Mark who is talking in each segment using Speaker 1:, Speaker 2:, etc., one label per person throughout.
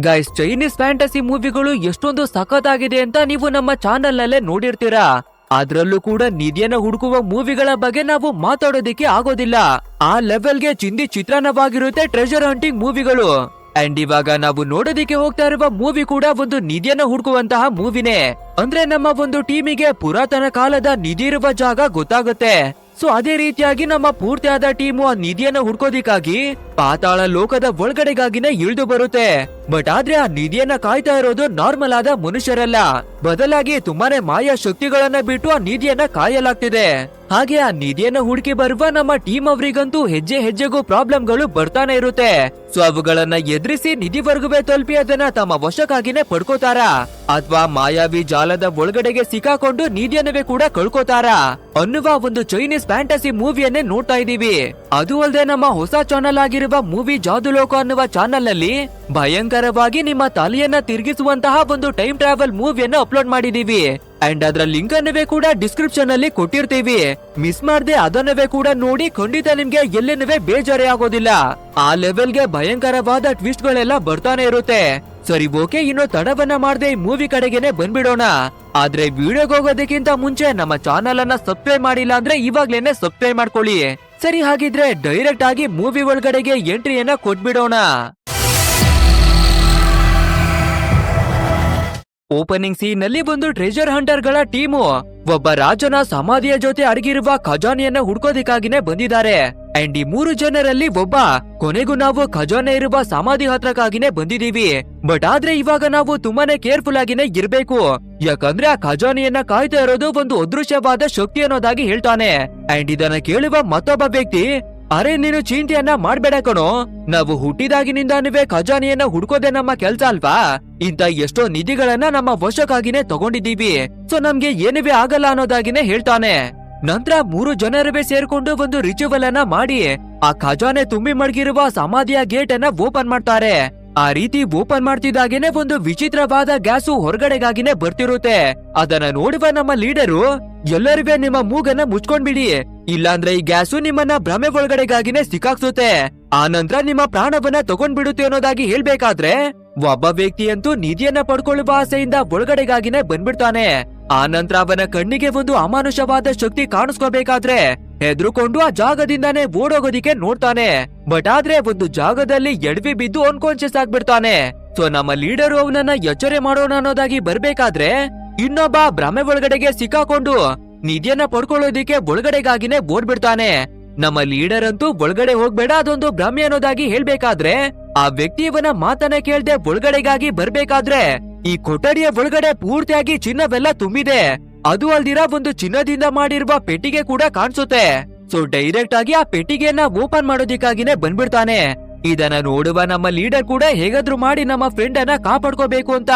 Speaker 1: Guys, Chinese fantasy ಮೂವಿಗಳು ಎಷ್ಟೊಂದು ಸಖತ್ತಾಗಿದೆ ಅಂತ ನೀವು ನಮ್ಮ ಚಾನೆಲ್ ನಲ್ಲೇ ನೋಡಿರ್ತೀರಾ. ಅದ್ರಲ್ಲೂ ಕೂಡ ನಿಧಿಯನ್ನ ಹುಡುಕುವ ಮೂವಿಗಳ ಬಗ್ಗೆ ನಾವು ಮಾತಾಡೋದಿಕ್ಕೆ ಆಗೋದಿಲ್ಲ. ಆ ಲೆವೆಲ್ಗೆ ಚಿಂದಿ ಚಿತ್ರಾನ್ನವಾಗಿರುತ್ತೆ ಟ್ರೆಜರ್ ಹಂಟಿಂಗ್ ಮೂವಿಗಳು. ಅಂಡ್ ಇವಾಗ ನಾವು ನೋಡೋದಿಕ್ಕೆ ಹೋಗ್ತಾ ಇರುವ ಮೂವಿ ಕೂಡ ಒಂದು ನಿಧಿಯನ್ನ ಹುಡುಕುವಂತಹ ಮೂವಿನೇ. ಅಂದ್ರೆ ನಮ್ಮ ಒಂದು ಟೀಮಿಗೆ ಪುರಾತನ ಕಾಲದ ನಿಧಿ ಇರುವ ಜಾಗ ಗೊತ್ತಾಗುತ್ತೆ. ಸೊ ಅದೇ ರೀತಿಯಾಗಿ ನಮ್ಮ ಪೂರ್ತಿಯಾದ ಟೀಮು ಆ ನಿಧಿಯನ್ನ ಹುಡ್ಕೋದಿಕ್ಕಾಗಿ ಪಾತಾಳ ಲೋಕದ ಒಳಗಡೆಗಾಗಿನೇ ಇಳಿದು ಬರುತ್ತೆ. ಬಟ್ ಆದ್ರೆ ಆ ನಿಧಿಯನ್ನ ಕಾಯ್ತಾ ಇರೋದು ನಾರ್ಮಲ್ ಆದ ಮನುಷ್ಯರಲ್ಲ, ಬದಲಾಗಿ ತುಂಬಾನೇ ಮಾಯಾ ಶಕ್ತಿಗಳನ್ನ ಬಿಟ್ಟು ಆ ನಿಧಿಯನ್ನ ಕಾಯಲಾಗ್ತಿದೆ. ಹಾಗೆ ಆ ನಿಧಿಯನ್ನ ಹುಡುಕಿ ಬರುವ ನಮ್ಮ ಟೀಮ್ ಅವರಿಗಂತೂ ಹೆಜ್ಜೆ ಹೆಜ್ಜೆಗೂ ಪ್ರಾಬ್ಲಮ್ಗಳು ಬರ್ತಾನೆ ಇರುತ್ತೆ. ಸೊ ಅವುಗಳನ್ನ ಎದುರಿಸಿ ನಿಧಿವರೆಗುವೆ ತಲುಪಿ ಅದನ್ನ ತಮ್ಮ ವಶಕ್ಕಾಗಿನೇ ಪಡ್ಕೋತಾರ, ಅಥವಾ ಮಾಯಾವಿ ಜಾಲದ ಒಳಗಡೆಗೆ ಸಿಕ್ಕಾಕೊಂಡು ನಿಧಿಯನ್ನವೇ ಕೂಡ ಕಳ್ಕೋತಾರ ಅನ್ನುವ ಒಂದು ಚೈನೀಸ್ ಫ್ಯಾಂಟಸಿ ಮೂವಿಯನ್ನೇ ನೋಡ್ತಾ ಇದೀವಿ. ಅದು ಅಲ್ಲದೆ ನಮ್ಮ ಹೊಸ ಚಾನಲ್ ಆಗಿರುವ ಮೂವಿ ಜಾದುಲೋಕ ಅನ್ನುವ ಚಾನಲ್ ನಲ್ಲಿ ಭಯಂಕರವಾಗಿ ನಿಮ್ಮ ತಲೆಯನ್ನ ತಿರುಗಿಸುವಂತಹ ಒಂದು ಟೈಮ್ ಟ್ರಾವೆಲ್ ಮೂವಿಯನ್ನ ಅಪ್ಲೋಡ್ ಮಾಡಿದೀವಿ. ಅಂಡ್ ಅದರ ಲಿಂಕ್ ಅನ್ನವೇ ಕೂಡ ಡಿಸ್ಕ್ರಿಪ್ಷನ್ ಅಲ್ಲಿ ಕೊಟ್ಟಿರ್ತೀವಿ. ಮಿಸ್ ಮಾಡದೆ ಅದನ್ನವೇ ಕೂಡ ನೋಡಿ, ಖಂಡಿತ ನಿಮ್ಗೆ ಎಲ್ಲಿನವೇ ಬೇಜಾರೇ ಆಗೋದಿಲ್ಲ. ಆ ಲೆವೆಲ್ಗೆ ಭಯಂಕರವಾದ ಟ್ವಿಸ್ಟ್ ಗಳೆಲ್ಲ ಬರ್ತಾನೆ ಇರುತ್ತೆ. ಸರಿ, ಓಕೆ, ಇನ್ನು ತಡವನ್ನ ಮಾಡದೆ ಈ ಮೂವಿ ಕಡೆಗೆನೆ ಬಂದ್ಬಿಡೋಣ. ಆದ್ರೆ ವಿಡಿಯೋಗೆ ಹೋಗೋದಕ್ಕಿಂತ ಮುಂಚೆ ನಮ್ಮ ಚಾನಲ್ ಅನ್ನ ಸಬ್ಸ್ಕ್ರೈಬ್ ಮಾಡಿಲ್ಲ ಅಂದ್ರೆ ಇವಾಗ್ಲೇನೆ ಸಬ್ಸ್ಕ್ರೈಬ್ ಮಾಡ್ಕೊಳ್ಳಿ. ಸರಿ, ಹಾಗಿದ್ರೆ ಡೈರೆಕ್ಟ್ ಆಗಿ ಮೂವಿ ಒಳಗಡೆಗೆ ಎಂಟ್ರಿಯನ್ನ ಕೊಟ್ಬಿಡೋಣ. ಓಪನಿಂಗ್ ಸೀನ್ ನಲ್ಲಿ ಒಂದು ಟ್ರೆಜರ್ ಹಂಟರ್ ಗಳ ಟೀಮು ಒಬ್ಬ ರಾಜನ ಸಮಾಧಿಯ ಜೊತೆ ಅಡಗಿರುವ ಖಜಾನೆಯನ್ನ ಹುಡ್ಕೋದಿಕ್ಕಾಗಿನೇ ಬಂದಿದ್ದಾರೆ. ಅಂಡ್ ಈ 3 ಜನರಲ್ಲಿ ಒಬ್ಬ, ಕೊನೆಗೂ ನಾವು ಖಜಾನೆ ಇರುವ ಸಮಾಧಿ ಹತ್ರಕ್ಕಾಗಿನೇ ಬಂದಿದೀವಿ. ಬಟ್ ಆದ್ರೆ ಇವಾಗ ನಾವು ತುಂಬಾನೇ ಕೇರ್ಫುಲ್ ಆಗಿನೇ ಇರ್ಬೇಕು, ಯಾಕಂದ್ರೆ ಆ ಖಜಾನೆಯನ್ನ ಕಾಯ್ತಾ ಇರೋದು ಒಂದು ಅದೃಶ್ಯವಾದ ಶಕ್ತಿ ಅನ್ನೋದಾಗಿ ಹೇಳ್ತಾನೆ. ಅಂಡ್ ಇದನ್ನ ಕೇಳುವ ಮತ್ತೊಬ್ಬ ವ್ಯಕ್ತಿ, ಅರೆ ನೀನು ಚಿಂತೆಯನ್ನ ಮಾಡ್ಬೇಡ ಕಣೋ, ನಾವು ಹುಟ್ಟಿದಾಗಿನಿಂದಾನುವೆ ಖಜಾನೆಯನ್ನ ಹುಡ್ಕೋದೆ ನಮ್ಮ ಕೆಲ್ಸ ಅಲ್ವಾ. ಇಂತ ಎಷ್ಟೋ ನಿಧಿಗಳನ್ನ ನಮ್ಮ ವಶಕ್ಕಾಗಿನೇ ತಗೊಂಡಿದ್ದೀವಿ, ಸೊ ನಮ್ಗೆ ಏನುವೆ ಆಗಲ್ಲ ಅನ್ನೋದಾಗಿನೇ ಹೇಳ್ತಾನೆ. ನಂತರ 3 ಜನರವೇ ಸೇರ್ಕೊಂಡು ಒಂದು ರಿಚುವಲ್ ಅನ್ನ ಮಾಡಿ ಆ ಖಜಾನೆ ತುಂಬಿ ಮಡಗಿರುವ ಸಮಾಧಿಯ ಗೇಟ್ ಅನ್ನ ಓಪನ್ ಮಾಡ್ತಾರೆ. ಆ ರೀತಿ ಓಪನ್ ಮಾಡ್ತಿದ್ದಾಗೇನೆ ಒಂದು ವಿಚಿತ್ರವಾದ ಗ್ಯಾಸು ಹೊರಗಡೆಗಾಗಿನೇ ಬರ್ತಿರುತ್ತೆ. ಅದನ್ನ ನೋಡುವ ನಮ್ಮ ಲೀಡರು, ಎಲ್ಲರಿಗೂ ನಿಮ್ಮ ಮೂಗನ್ನ ಮುಚ್ಕೊಂಡ್ಬಿಡಿ, ಇಲ್ಲಾಂದ್ರೆ ಈ ಗ್ಯಾಸು ನಿಮ್ಮನ್ನ ಭ್ರಮೆ ಒಳಗಡೆಗಾಗಿನೇ ಸಿಕ್ಕಾಕ್ಸುತ್ತೆ, ಆ ನಂತರ ನಿಮ್ಮ ಪ್ರಾಣವನ್ನ ತಗೊಂಡ್ಬಿಡುತ್ತೆ ಅನ್ನೋದಾಗಿ ಹೇಳ್ಬೇಕಾದ್ರೆ ಒಬ್ಬ ವ್ಯಕ್ತಿಯಂತೂ ನಿಧಿಯನ್ನ ಪಡ್ಕೊಳ್ಳುವ ಆಸೆಯಿಂದ ಒಳಗಡೆಗಾಗಿನೇ ಬಂದ್ಬಿಡ್ತಾನೆ. ಆ ನಂತರ ಅವನ ಕಣ್ಣಿಗೆ ಒಂದು ಅಮಾನುಷವಾದ ಶಕ್ತಿ ಕಾಣಿಸ್ಕೋಬೇಕಾದ್ರೆ ಹೆದ್ರುಕೊಂಡು ಆ ಜಾಗದಿಂದಾನೇ ಓಡೋಗೋದಿಕ್ಕೆ ನೋಡ್ತಾನೆ. ಬಟ್ ಆದ್ರೆ ಒಂದು ಜಾಗದಲ್ಲಿ ಎಡವಿ ಬಿದ್ದು ಅನ್ಕಾನ್ಶಿಯಸ್ ಆಗ್ಬಿಡ್ತಾನೆ. ಸೊ ನಮ್ಮ ಲೀಡರು ಅವನನ್ನ ಎಚ್ಚರೆ ಮಾಡೋಣ ಅನ್ನೋದಾಗಿ ಬರ್ಬೇಕಾದ್ರೆ ಇನ್ನೊಬ್ಬ ಭ್ರಮೆ ಒಳಗಡೆಗೆ ಸಿಕ್ಕಾಕೊಂಡು ನಿಧಿಯನ್ನ ಪಡ್ಕೊಳ್ಳೋದಿಕ್ಕೆ ಒಳಗಡೆಗಾಗಿನೇ ಓಡ್ಬಿಡ್ತಾನೆ. ನಮ್ಮ ಲೀಡರ್ ಅಂತೂ ಒಳಗಡೆ ಹೋಗ್ಬೇಡ, ಅದೊಂದು ಭ್ರಮೆ ಅನ್ನೋದಾಗಿ ಹೇಳ್ಬೇಕಾದ್ರೆ ಆ ವ್ಯಕ್ತಿ ಇವನ ಮಾತನ್ನ ಕೇಳ್ದೆ ಒಳಗಡೆಗಾಗಿ ಬರ್ಬೇಕಾದ್ರೆ ಈ ಕೊಠಡಿಯ ಒಳಗಡೆ ಪೂರ್ತಿಯಾಗಿ ಚಿನ್ನವೆಲ್ಲ ತುಂಬಿದೆ. ಅದು ಅಲ್ದಿರ ಒಂದು ಚಿನ್ನದಿಂದ ಮಾಡಿರುವ ಪೆಟ್ಟಿಗೆ ಕೂಡ ಕಾಣಿಸುತ್ತೆ. ಸೊ ಡೈರೆಕ್ಟ್ ಆಗಿ ಆ ಪೆಟ್ಟಿಗೆಯನ್ನ ಓಪನ್ ಮಾಡೋದಿಕ್ಕಾಗಿನೇ ಬಂದ್ಬಿಡ್ತಾನೆ. ಇದನ್ನ ನೋಡುವ ನಮ್ಮ ಲೀಡರ್ ಕೂಡ ಹೇಗಾದ್ರೂ ಮಾಡಿ ನಮ್ಮ ಫ್ರೆಂಡ್ ಅನ್ನ ಕಾಪಾಡ್ಕೋಬೇಕು ಅಂತ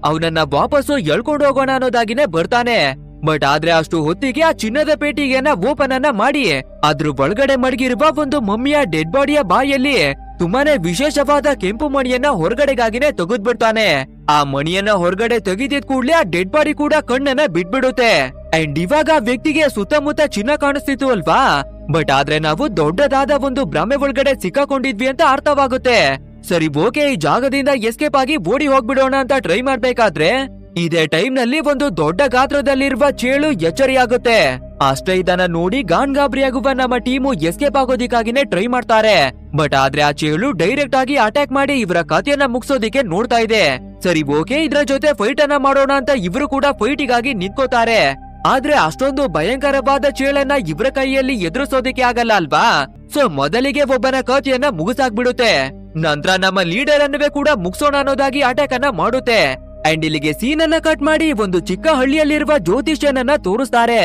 Speaker 1: ಅವನನ್ನ ವಾಪಸ್ಸು ಎಳ್ಕೊಂಡು ಹೋಗೋಣ ಅನ್ನೋದಾಗಿನೇ ಬರ್ತಾನೆ. ಬಟ್ ಆದ್ರೆ ಅಷ್ಟು ಹೊತ್ತಿಗೆ ಆ ಚಿನ್ನದ ಪೆಟ್ಟಿಗೆಯನ್ನ ಓಪನ್ ಅನ್ನ ಮಾಡಿ ಅದ್ರ ಒಳಗಡೆ ಮಡಗಿರುವ ಒಂದು ಮಮ್ಮಿಯ ಡೆಡ್ ಬಾಡಿಯ ಬಾಯಲ್ಲಿ ತುಂಬಾನೇ ವಿಶೇಷವಾದ ಕೆಂಪು ಮಣಿಯನ್ನ ಹೊರಗಡೆಗಾಗಿನೇ ತೆಗೆದ್ಬಿಡ್ತಾನೆ. ಆ ಮಣಿಯನ್ನ ಹೊರಗಡೆ ತೆಗೆದಿದ್ ಕೂಡ್ಲೆ ಆ ಡೆಡ್ ಬಾಡಿ ಕೂಡ ಕಣ್ಣನ್ನ ಬಿಟ್ಬಿಡುತ್ತೆ. ಅಂಡ್ ಇವಾಗ ಆ ವ್ಯಕ್ತಿಗೆ ಸುತ್ತಮುತ್ತ ಚಿನ್ನ ಕಾಣಿಸ್ತಿತ್ತು ಅಲ್ವಾ, ಬಟ್ ಆದ್ರೆ ನಾವು ದೊಡ್ಡದಾದ ಒಂದು ಭ್ರಮೆ ಒಳಗಡೆ ಸಿಕ್ಕಾಕೊಂಡಿದ್ವಿ ಅಂತ ಅರ್ಥವಾಗುತ್ತೆ. ಸರಿ, ಓಕೆ, ಈ ಜಾಗದಿಂದ ಎಸ್ಕೇಪ್ ಆಗಿ ಓಡಿ ಹೋಗ್ಬಿಡೋಣ ಅಂತ ಟ್ರೈ ಮಾಡ್ಬೇಕಾದ್ರೆ ಇದೇ ಟೈಮ್ ನಲ್ಲಿ ಒಂದು ದೊಡ್ಡ ಗಾತ್ರದಲ್ಲಿರುವ ಚೇಳು ಎಚ್ಚರಿಯಾಗುತ್ತೆ. ಅಷ್ಟೇ ಇದನ್ನ ನೋಡಿ ಗಾಬರಿಯಾಗುವ ನಮ್ಮ ಟೀಮು ಎಸ್ಕೇಪ್ ಆಗೋದಿಕ್ಕಾಗಿನೇ ಟ್ರೈ ಮಾಡ್ತಾರೆ. ಬಟ್ ಆದ್ರೆ ಆ ಚೇಳು ಡೈರೆಕ್ಟ್ ಆಗಿ ಅಟ್ಯಾಕ್ ಮಾಡಿ ಇವರ ಕಥೆಯನ್ನ ಮುಗಿಸೋದಿಕ್ಕೆ ನೋಡ್ತಾ ಇದೆ. ಸರಿ, ಓಕೆ, ಇದ್ರ ಜೊತೆ ಫೈಟ್ ಅನ್ನ ಮಾಡೋಣ ಅಂತ ಇವರು ಕೂಡ ಫೈಟಿಗಾಗಿ ನಿಂತ್ಕೋತಾರೆ. ಆದ್ರೆ ಅಷ್ಟೊಂದು ಭಯಂಕರವಾದ ಚೇಳನ್ನ ಇವರ ಕೈಯಲ್ಲಿ ಎದುರಿಸೋದಿಕ್ಕೆ ಆಗಲ್ಲ ಅಲ್ವಾ. ಸೊ ಮೊದಲಿಗೆ ಒಬ್ಬನ ಕಥೆಯನ್ನ ಮುಗಿಸಾಕ್ಬಿಡುತ್ತೆ. ನಂತರ ನಮ್ಮ ಲೀಡರ್ ಅನ್ನವೇ ಕೂಡ ಮುಗಿಸೋಣ ಅನ್ನೋದಾಗಿ ಅಟ್ಯಾಕ್ ಅನ್ನ ಮಾಡುತ್ತೆ. ಅಂಡ್ ಇಲ್ಲಿಗೆ ಸೀನ್ ಅನ್ನ ಕಟ್ ಮಾಡಿ ಒಂದು ಚಿಕ್ಕ ಹಳ್ಳಿಯಲ್ಲಿರುವ ಜ್ಯೋತಿಷ್ಯನನ್ನ ತೋರಿಸ್ತಾರೆ.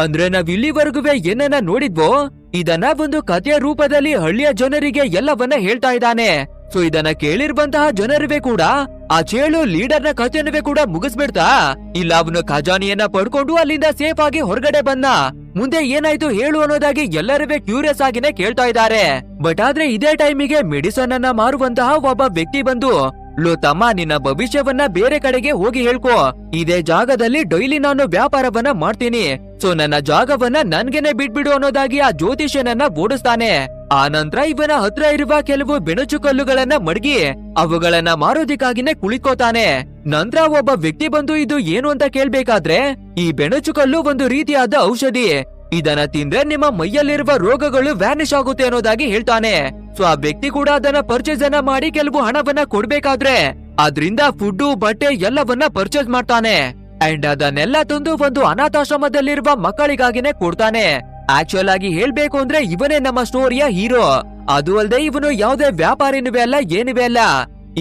Speaker 1: ಅಂದ್ರೆ ನಾವ್ ಇಲ್ಲಿವರೆಗೂ ಏನನ್ನ ನೋಡಿದ್ವೋ ಇದನ್ನ ಒಂದು ಕಥೆಯ ರೂಪದಲ್ಲಿ ಹಳ್ಳಿಯ ಜನರಿಗೆ ಎಲ್ಲವನ್ನ ಹೇಳ್ತಾ ಇದ್ದಾನೆ. ಸೊ ಇದನ್ನ ಕೇಳಿರುವಂತಹ ಜನರುವೆ ಕೂಡ ಆ ಚೇಳು ಲೀಡರ್ನ ಕಥೆಯನ್ನುವೆ ಕೂಡ ಮುಗಿಸ್ಬಿಡ್ತಾ, ಇಲ್ಲ ಅವನು ಖಜಾನೆಯನ್ನ ಪಡ್ಕೊಂಡು ಅಲ್ಲಿಂದ ಸೇಫ್ ಆಗಿ ಹೊರಗಡೆ ಬಂದ, ಮುಂದೆ ಏನಾಯ್ತು ಹೇಳು ಅನ್ನೋದಾಗಿ ಎಲ್ಲರೂ ಕ್ಯೂರಿಯಸ್ ಆಗಿನೇ ಕೇಳ್ತಾ ಇದ್ದಾರೆ. ಬಟ್ ಆದ್ರೆ ಇದೇ ಟೈಮಿಗೆ ಮೆಡಿಸನ್ ಅನ್ನ ಮಾರುವಂತಹ ಒಬ್ಬ ವ್ಯಕ್ತಿ ಬಂದು ಲೋ ತಮ್ಮ, ನಿನ್ನ ಭವಿಷ್ಯವನ್ನ ಬೇರೆ ಕಡೆಗೆ ಹೋಗಿ ಹೇಳ್ಕೊ. ಇದೇ ಜಾಗದಲ್ಲಿ ಡೈಲಿ ನಾನು ವ್ಯಾಪಾರವನ್ನ ಮಾಡ್ತೀನಿ, ಸೊ ನನ್ನ ಜಾಗವನ್ನ ನನ್ಗೆನೆ ಬಿಟ್ಬಿಡು ಅನ್ನೋದಾಗಿ ಆ ಜ್ಯೋತಿಷ್ಯನನ್ನ ಓಡಿಸ್ತಾನೆ. ಆ ನಂತರ ಇವನ ಹತ್ರ ಇರುವ ಕೆಲವು ಬೆಣಚು ಕಲ್ಲುಗಳನ್ನ ಮಡಗಿ ಅವುಗಳನ್ನ ಮಾರೋದಿಕ್ಕಾಗಿನೇ ಕುಳಿತೋತಾನೆ. ನಂತರ ಒಬ್ಬ ವ್ಯಕ್ತಿ ಬಂದು ಇದು ಏನು ಅಂತ ಕೇಳ್ಬೇಕಾದ್ರೆ, ಈ ಬೆಣಚು ಕಲ್ಲು ಒಂದು ರೀತಿಯಾದ ಔಷಧಿ, ಇದನ್ನ ತಿಂದ್ರೆ ನಿಮ್ಮ ಮೈಯಲ್ಲಿರುವ ರೋಗಗಳು ವ್ಯಾನಿಶ್ ಆಗುತ್ತೆ ಅನ್ನೋದಾಗಿ ಹೇಳ್ತಾನೆ. ಸೊ ಆ ವ್ಯಕ್ತಿ ಕೂಡ ಅದನ್ನ ಪರ್ಚೇಸ್ ಅನ್ನ ಮಾಡಿ ಕೆಲವು ಹಣವನ್ನ ಕೊಡ್ಬೇಕಾದ್ರೆ ಅದ್ರಿಂದ ಫುಡ್ ಬಟ್ಟೆ ಎಲ್ಲವನ್ನ ಪರ್ಚೇಸ್ ಮಾಡ್ತಾನೆ. ಅಂಡ್ ಅದನ್ನೆಲ್ಲ ತಂದು ಒಂದು ಅನಾಥಾಶ್ರಮದಲ್ಲಿರುವ ಮಕ್ಕಳಿಗಾಗಿನೇ ಕೊಡ್ತಾನೆ. ಆಕ್ಚುಯಲ್ ಆಗಿ ಹೇಳ್ಬೇಕು ಅಂದ್ರೆ ಇವನೇ ನಮ್ಮ ಸ್ಟೋರಿಯ ಹೀರೋ. ಅದು ಅಲ್ಲದೆ ಇವನು ಯಾವುದೇ ವ್ಯಾಪಾರಿನೂ ಅಲ್ಲ, ಏನಿವೆ ಅಲ್ಲ.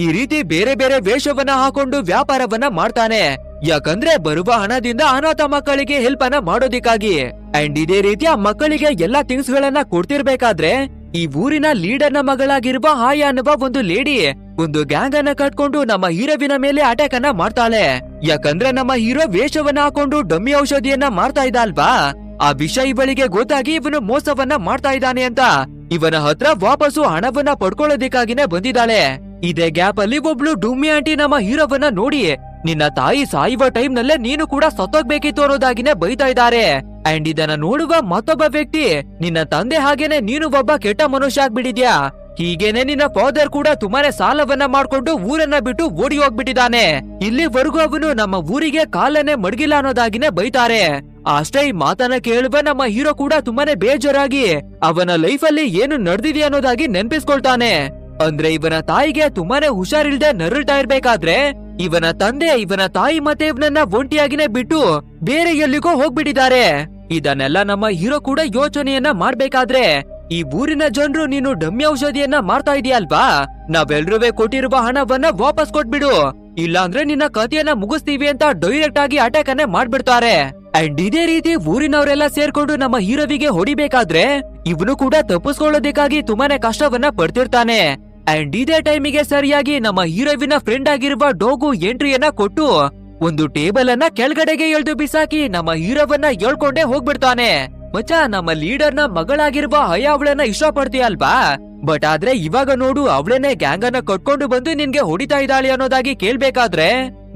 Speaker 1: ಈ ರೀತಿ ಬೇರೆ ಬೇರೆ ವೇಷವನ್ನ ಹಾಕೊಂಡು ವ್ಯಾಪಾರವನ್ನ ಮಾಡ್ತಾನೆ. ಯಾಕಂದ್ರೆ ಬರುವ ಹಣದಿಂದ ಅನಾಥ ಮಕ್ಕಳಿಗೆ ಹೆಲ್ಪ್ ಅನ್ನ ಮಾಡೋದಿಕ್ಕಾಗಿ. ಅಂಡ್ ಇದೇ ರೀತಿ ಆ ಮಕ್ಕಳಿಗೆ ಎಲ್ಲಾ ಥಿಂಗ್ಸ್ ಗಳನ್ನ ಕೊಡ್ತಿರ್ಬೇಕಾದ್ರೆ ಈ ಊರಿನ ಲೀಡರ್ ನ ಮಗಳಾಗಿರುವ ಹಾಯ ಅನ್ನುವ ಒಂದು ಲೇಡಿ ಒಂದು ಗ್ಯಾಂಗ್ ಅನ್ನ ಕಟ್ಕೊಂಡು ನಮ್ಮ ಹೀರೋವಿನ ಮೇಲೆ ಅಟ್ಯಾಕ್ ಅನ್ನ ಮಾಡ್ತಾಳೆ. ಯಾಕಂದ್ರೆ ನಮ್ಮ ಹೀರೋ ವೇಷವನ್ನ ಹಾಕೊಂಡು ಡಮ್ಮಿ ಔಷಧಿಯನ್ನ ಮಾಡ್ತಾ ಇದ್ದ ಅಲ್ವಾ, ಆ ವಿಷಯ ಇವಳಿಗೆ ಗೊತ್ತಾಗಿ ಇವನು ಮೋಸವನ್ನ ಮಾಡ್ತಾ ಇದ್ದಾನೆ ಅಂತ ಇವನ ಹತ್ರ ವಾಪಸ್ಸು ಹಣವನ್ನ ಪಡ್ಕೊಳ್ಳೋದಿಕ್ಕಾಗಿನೇ ಬಂದಿದ್ದಾಳೆ. ಇದೇ ಗ್ಯಾಪ್ ಅಲ್ಲಿ ಒಬ್ಳು ಡುಮ್ಮಿ ಆಂಟಿ ನಮ್ಮ ಹೀರೋವನ್ನ ನೋಡಿ, ನಿನ್ನ ತಾಯಿ ಸಾಯುವ ಟೈಮ್ ನಲ್ಲೇ ನೀನು ಕೂಡ ಸತ್ತೋಗ್ಬೇಕಿತ್ತು ಅನ್ನೋದಾಗಿನೇ ಬೈತಾ ಇದ್ದಾರೆ. ಅಂಡ್ ಇದನ್ನ ನೋಡುವ ಮತ್ತೊಬ್ಬ ವ್ಯಕ್ತಿ, ನಿನ್ನ ತಂದೆ ಹಾಗೇನೆ ನೀನು ಒಬ್ಬ ಕೆಟ್ಟ ಮನುಷ್ಯ ಆಗ್ಬಿಟ್ಟಿದ್ಯಾ, ಹೀಗೇನೆ ನಿನ್ನ ಫಾದರ್ ಕೂಡ ತುಂಬಾನೇ ಸಾಲವನ್ನ ಮಾಡ್ಕೊಂಡು ಊರನ್ನ ಬಿಟ್ಟು ಓಡಿ ಹೋಗ್ಬಿಟ್ಟಿದ್ದಾನೆ, ಇಲ್ಲಿವರೆಗೂ ಅವನು ನಮ್ಮ ಊರಿಗೆ ಕಾಲನ್ನೇ ಮಡಗಿಲ್ಲ ಅನ್ನೋದಾಗಿನೇ ಬೈತಾರೆ. ಅಷ್ಟೇ ಈ ಮಾತನ್ನ ಕೇಳುವ ನಮ್ಮ ಹೀರೋ ಕೂಡ ತುಂಬಾನೇ ಬೇಜಾರಾಗಿ ಅವನ ಲೈಫ್ ಅಲ್ಲಿ ಏನು ನಡೆದಿದೆ ಅನ್ನೋದಾಗಿ ನೆನ್ಪಿಸ್ಕೊಳ್ತಾನೆ. ಅಂದ್ರೆ ಇವನ ತಾಯಿಗೆ ತುಂಬಾನೇ ಹುಷಾರಿಲ್ದೆ ನರಳ್ತಾ ಇರ್ಬೇಕಾದ್ರೆ ಇವನ ತಂದೆ ಇವನ ತಾಯಿ ಮತ್ತೆ ಇವನನ್ನ ಒಂಟಿಯಾಗಿನೇ ಬಿಟ್ಟು ಬೇರೆ ಎಲ್ಲಿಗೋ ಹೋಗ್ಬಿಟ್ಟಿದ್ದಾರೆ. ಇದನ್ನೆಲ್ಲ ನಮ್ಮ ಹೀರೋ ಕೂಡ ಯೋಚನೆಯನ್ನ ಮಾಡ್ಬೇಕಾದ್ರೆ, ಈ ಊರಿನ ಜನರು ನೀನು ಡಮ್ಮಿ ಔಷಧಿಯನ್ನ ಮಾರ್ತಾ ಇದೀಯಲ್ವಾ, ನಾವೆಲ್ರೂ ಕೊಟ್ಟಿರುವ ಹಣವನ್ನ ವಾಪಸ್ ಕೊಟ್ಬಿಡು, ಇಲ್ಲಾಂದ್ರೆ ನಿನ್ನ ಕಥೆಯನ್ನ ಮುಗಿಸ್ತೀವಿ ಅಂತ ಡೈರೆಕ್ಟ್ ಆಗಿ ಅಟ್ಯಾಕ್ ಅನ್ನೇ ಮಾಡ್ಬಿಡ್ತಾರೆ. ಅಂಡ್ ಇದೇ ರೀತಿ ಊರಿನವರೆಲ್ಲ ಸೇರ್ಕೊಂಡು ನಮ್ಮ ಹೀರೋವಿಗೆ ಹೊಡಿಬೇಕಾದ್ರೆ ಇವನು ಕೂಡ ತಪ್ಪಿಸ್ಕೊಳ್ಳೋದಕ್ಕಾಗಿ ತುಂಬಾನೇ ಕಷ್ಟವನ್ನ ಪಡ್ತಿರ್ತಾನೆ. ಅಂಡ್ ಇದೇ ಟೈಮಿಗೆ ಸರಿಯಾಗಿ ನಮ್ಮ ಹೀರೋವಿನ ಫ್ರೆಂಡ್ ಆಗಿರುವ ಡೋಗು ಎಂಟ್ರಿಯನ್ನ ಕೊಟ್ಟು ಒಂದು ಟೇಬಲ್ ಅನ್ನ ಕೆಳಗಡೆಗೆ ಎಳ್ದು ಬಿಸಾಕಿ ನಮ್ಮ ಹೀರೋವನ್ನ ಹೇಳ್ಕೊಂಡೇ ಹೋಗ್ಬಿಡ್ತಾನೆ. ಮಚ್ಚ, ನಮ್ಮ ಲೀಡರ್ ನ ಮಗಳಾಗಿರುವ ಹಯ ಅವಳನ್ನ ಇಷ್ಟ ಪಡ್ತೀಯ ಅಲ್ವಾ, ಬಟ್ ಆದ್ರೆ ಇವಾಗ ನೋಡು ಅವಳನ್ನೇ ಗ್ಯಾಂಗ್ ಅನ್ನ ಕಟ್ಕೊಂಡು ಬಂದು ನಿನ್ಗೆ ಹೊಡಿತಾ ಇದ್ದಾಳೆ ಅನ್ನೋದಾಗಿ ಕೇಳ್ಬೇಕಾದ್ರೆ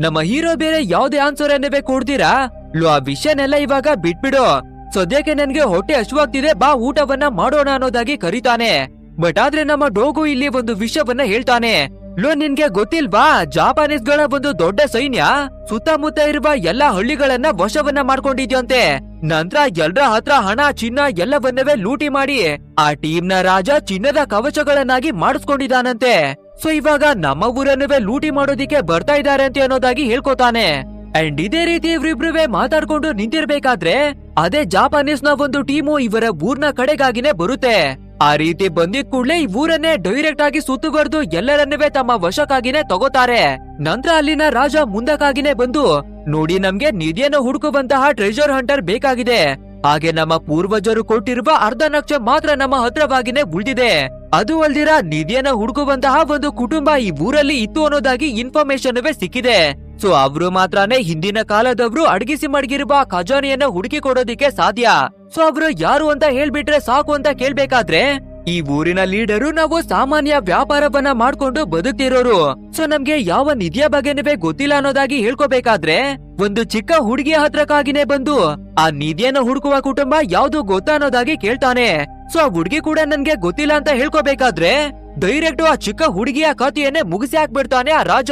Speaker 1: ನಮ್ಮ ಹೀರೋ ಬೇರೆ ಯಾವ್ದೇ ಆನ್ಸರ್ ಅನ್ನವೇ ಕೊಡ್ತೀರಾ, ಲೋ ಆ ವಿಷಯನೆಲ್ಲ ಇವಾಗ ಬಿಟ್ಬಿಡು, ಸದ್ಯಕ್ಕೆ ನನ್ಗೆ ಹೊಟ್ಟೆ ಹಸುವಾಗ್ತಿದೆ, ಬಾ ಊಟವನ್ನ ಮಾಡೋಣ ಅನ್ನೋದಾಗಿ ಕರೀತಾನೆ. ಬಟ್ ಆದ್ರೆ ನಮ್ಮ ಡೋಗು ಇಲ್ಲಿ ಒಂದು ವಿಷಯವನ್ನ ಹೇಳ್ತಾನೆ, ಲೋ ನಿನ್ಗೆ ಗೊತ್ತಿಲ್ವಾ, ಜಾಪಾನೀಸ್ ಗಳ ಒಂದು ದೊಡ್ಡ ಸೈನ್ಯ ಸುತ್ತಮುತ್ತ ಇರುವ ಎಲ್ಲಾ ಹಳ್ಳಿಗಳನ್ನ ವಶವನ್ನ ಮಾಡ್ಕೊಂಡಿದ್ಯಂತೆ, ನಂತರ ಎಲ್ರ ಹತ್ರ ಹಣ ಚಿನ್ನ ಎಲ್ಲವನ್ನವೇ ಲೂಟಿ ಮಾಡಿ ಆ ಟೀಮ್ ನ ರಾಜ ಚಿನ್ನದ ಕವಚಗಳನ್ನಾಗಿ ಮಾಡಿಸ್ಕೊಂಡಿದ್ದಾನಂತೆ. ಸೊ ಇವಾಗ ನಮ್ಮ ಊರನ್ನುವೇ ಲೂಟಿ ಮಾಡೋದಿಕ್ಕೆ ಬರ್ತಾ ಇದ್ದಾರೆ ಅಂತ ಅನ್ನೋದಾಗಿ ಹೇಳ್ಕೊತಾನೆ. ಅಂಡ್ ಇದೇ ರೀತಿ ಇವ್ರಿಬ್ರುವೆ ಮಾತಾಡ್ಕೊಂಡು ನಿಂತಿರ್ಬೇಕಾದ್ರೆ ಅದೇ ಜಾಪಾನೀಸ್ ನ ಒಂದು ಟೀಮು ಇವರ ಊರ್ನ ಕಡೆಗಾಗಿನೇ ಬರುತ್ತೆ. ಆ ರೀತಿ ಬಂದಿದ್ ಕೂಡ್ಲೆ ಈ ಊರನ್ನೇ ಡೈರೆಕ್ಟ್ ಆಗಿ ಸುತ್ತುವರೆದು ಎಲ್ಲರನ್ನುವೇ ತಮ್ಮ ವಶಕ್ಕಾಗಿನೇ ತಗೋತಾರೆ. ನಂತರ ಅಲ್ಲಿನ ರಾಜ ಮುಂದಕ್ಕಾಗಿನೇ ಬಂದು, ನೋಡಿ ನಮ್ಗೆ ನಿಧಿಯನ್ನು ಹುಡುಕುವಂತಹ ಟ್ರೆಜರ್ ಹಂಟರ್ ಬೇಕಾಗಿದೆ, ಹಾಗೆ ನಮ್ಮ ಪೂರ್ವಜರು ಕೊಟ್ಟಿರುವ ಅರ್ಧ ನಕ್ಷ ಮಾತ್ರ ನಮ್ಮ ಹತ್ರವಾಗಿನೇ ಉಳಿದಿದೆ, ಅದು ಅಲ್ದಿರ ನಿಧಿಯನ್ನ ಹುಡುಕುವಂತಹ ಒಂದು ಕುಟುಂಬ ಈ ಊರಲ್ಲಿ ಇತ್ತು ಅನ್ನೋದಾಗಿ ಇನ್ಫಾರ್ಮೇಶನ್ ಸಿಕ್ಕಿದೆ. ಸೊ ಅವ್ರು ಮಾತ್ರನೇ ಹಿಂದಿನ ಕಾಲದವ್ರು ಅಡಗಿಸಿ ಮಡಗಿರುವ ಖಜಾನೆಯನ್ನ ಹುಡುಕಿ ಕೊಡೋದಿಕ್ಕೆ ಸಾಧ್ಯ. ಸೊ ಅವ್ರು ಯಾರು ಅಂತ ಹೇಳ್ಬಿಟ್ರೆ ಸಾಕು ಅಂತ ಕೇಳ್ಬೇಕಾದ್ರೆ ಈ ಊರಿನ ಲೀಡರು ನಾವು ಸಾಮಾನ್ಯ ವ್ಯಾಪಾರವನ್ನ ಮಾಡ್ಕೊಂಡು ಬದುಕ್ತಿರೋರು, ಸೊ ನಮ್ಗೆ ಯಾವ ನಿಧಿಯ ಬಗ್ಗೆನವೇ ಗೊತ್ತಿಲ್ಲ ಅನ್ನೋದಾಗಿ ಹೇಳ್ಕೋಬೇಕಾದ್ರೆ ಒಂದು ಚಿಕ್ಕ ಹುಡುಗಿಯ ಹತ್ರಕ್ಕಾಗಿನೇ ಬಂದು ಆ ನಿಧಿಯನ್ನ ಹುಡುಕುವ ಕುಟುಂಬ ಯಾವ್ದು ಗೊತ್ತಾ ಅನ್ನೋದಾಗಿ ಕೇಳ್ತಾನೆ. ಸೊ ಆ ಹುಡುಗಿ ಕೂಡ ನನ್ಗೆ ಗೊತ್ತಿಲ್ಲ ಅಂತ ಹೇಳ್ಕೋಬೇಕಾದ್ರೆ ಡೈರೆಕ್ಟ್ ಆ ಚಿಕ್ಕ ಹುಡುಗಿಯ ಕಥೆಯನ್ನೇ ಮುಗಿಸಿ ಹಾಕ್ಬಿಡ್ತಾನೆ ಆ ರಾಜ.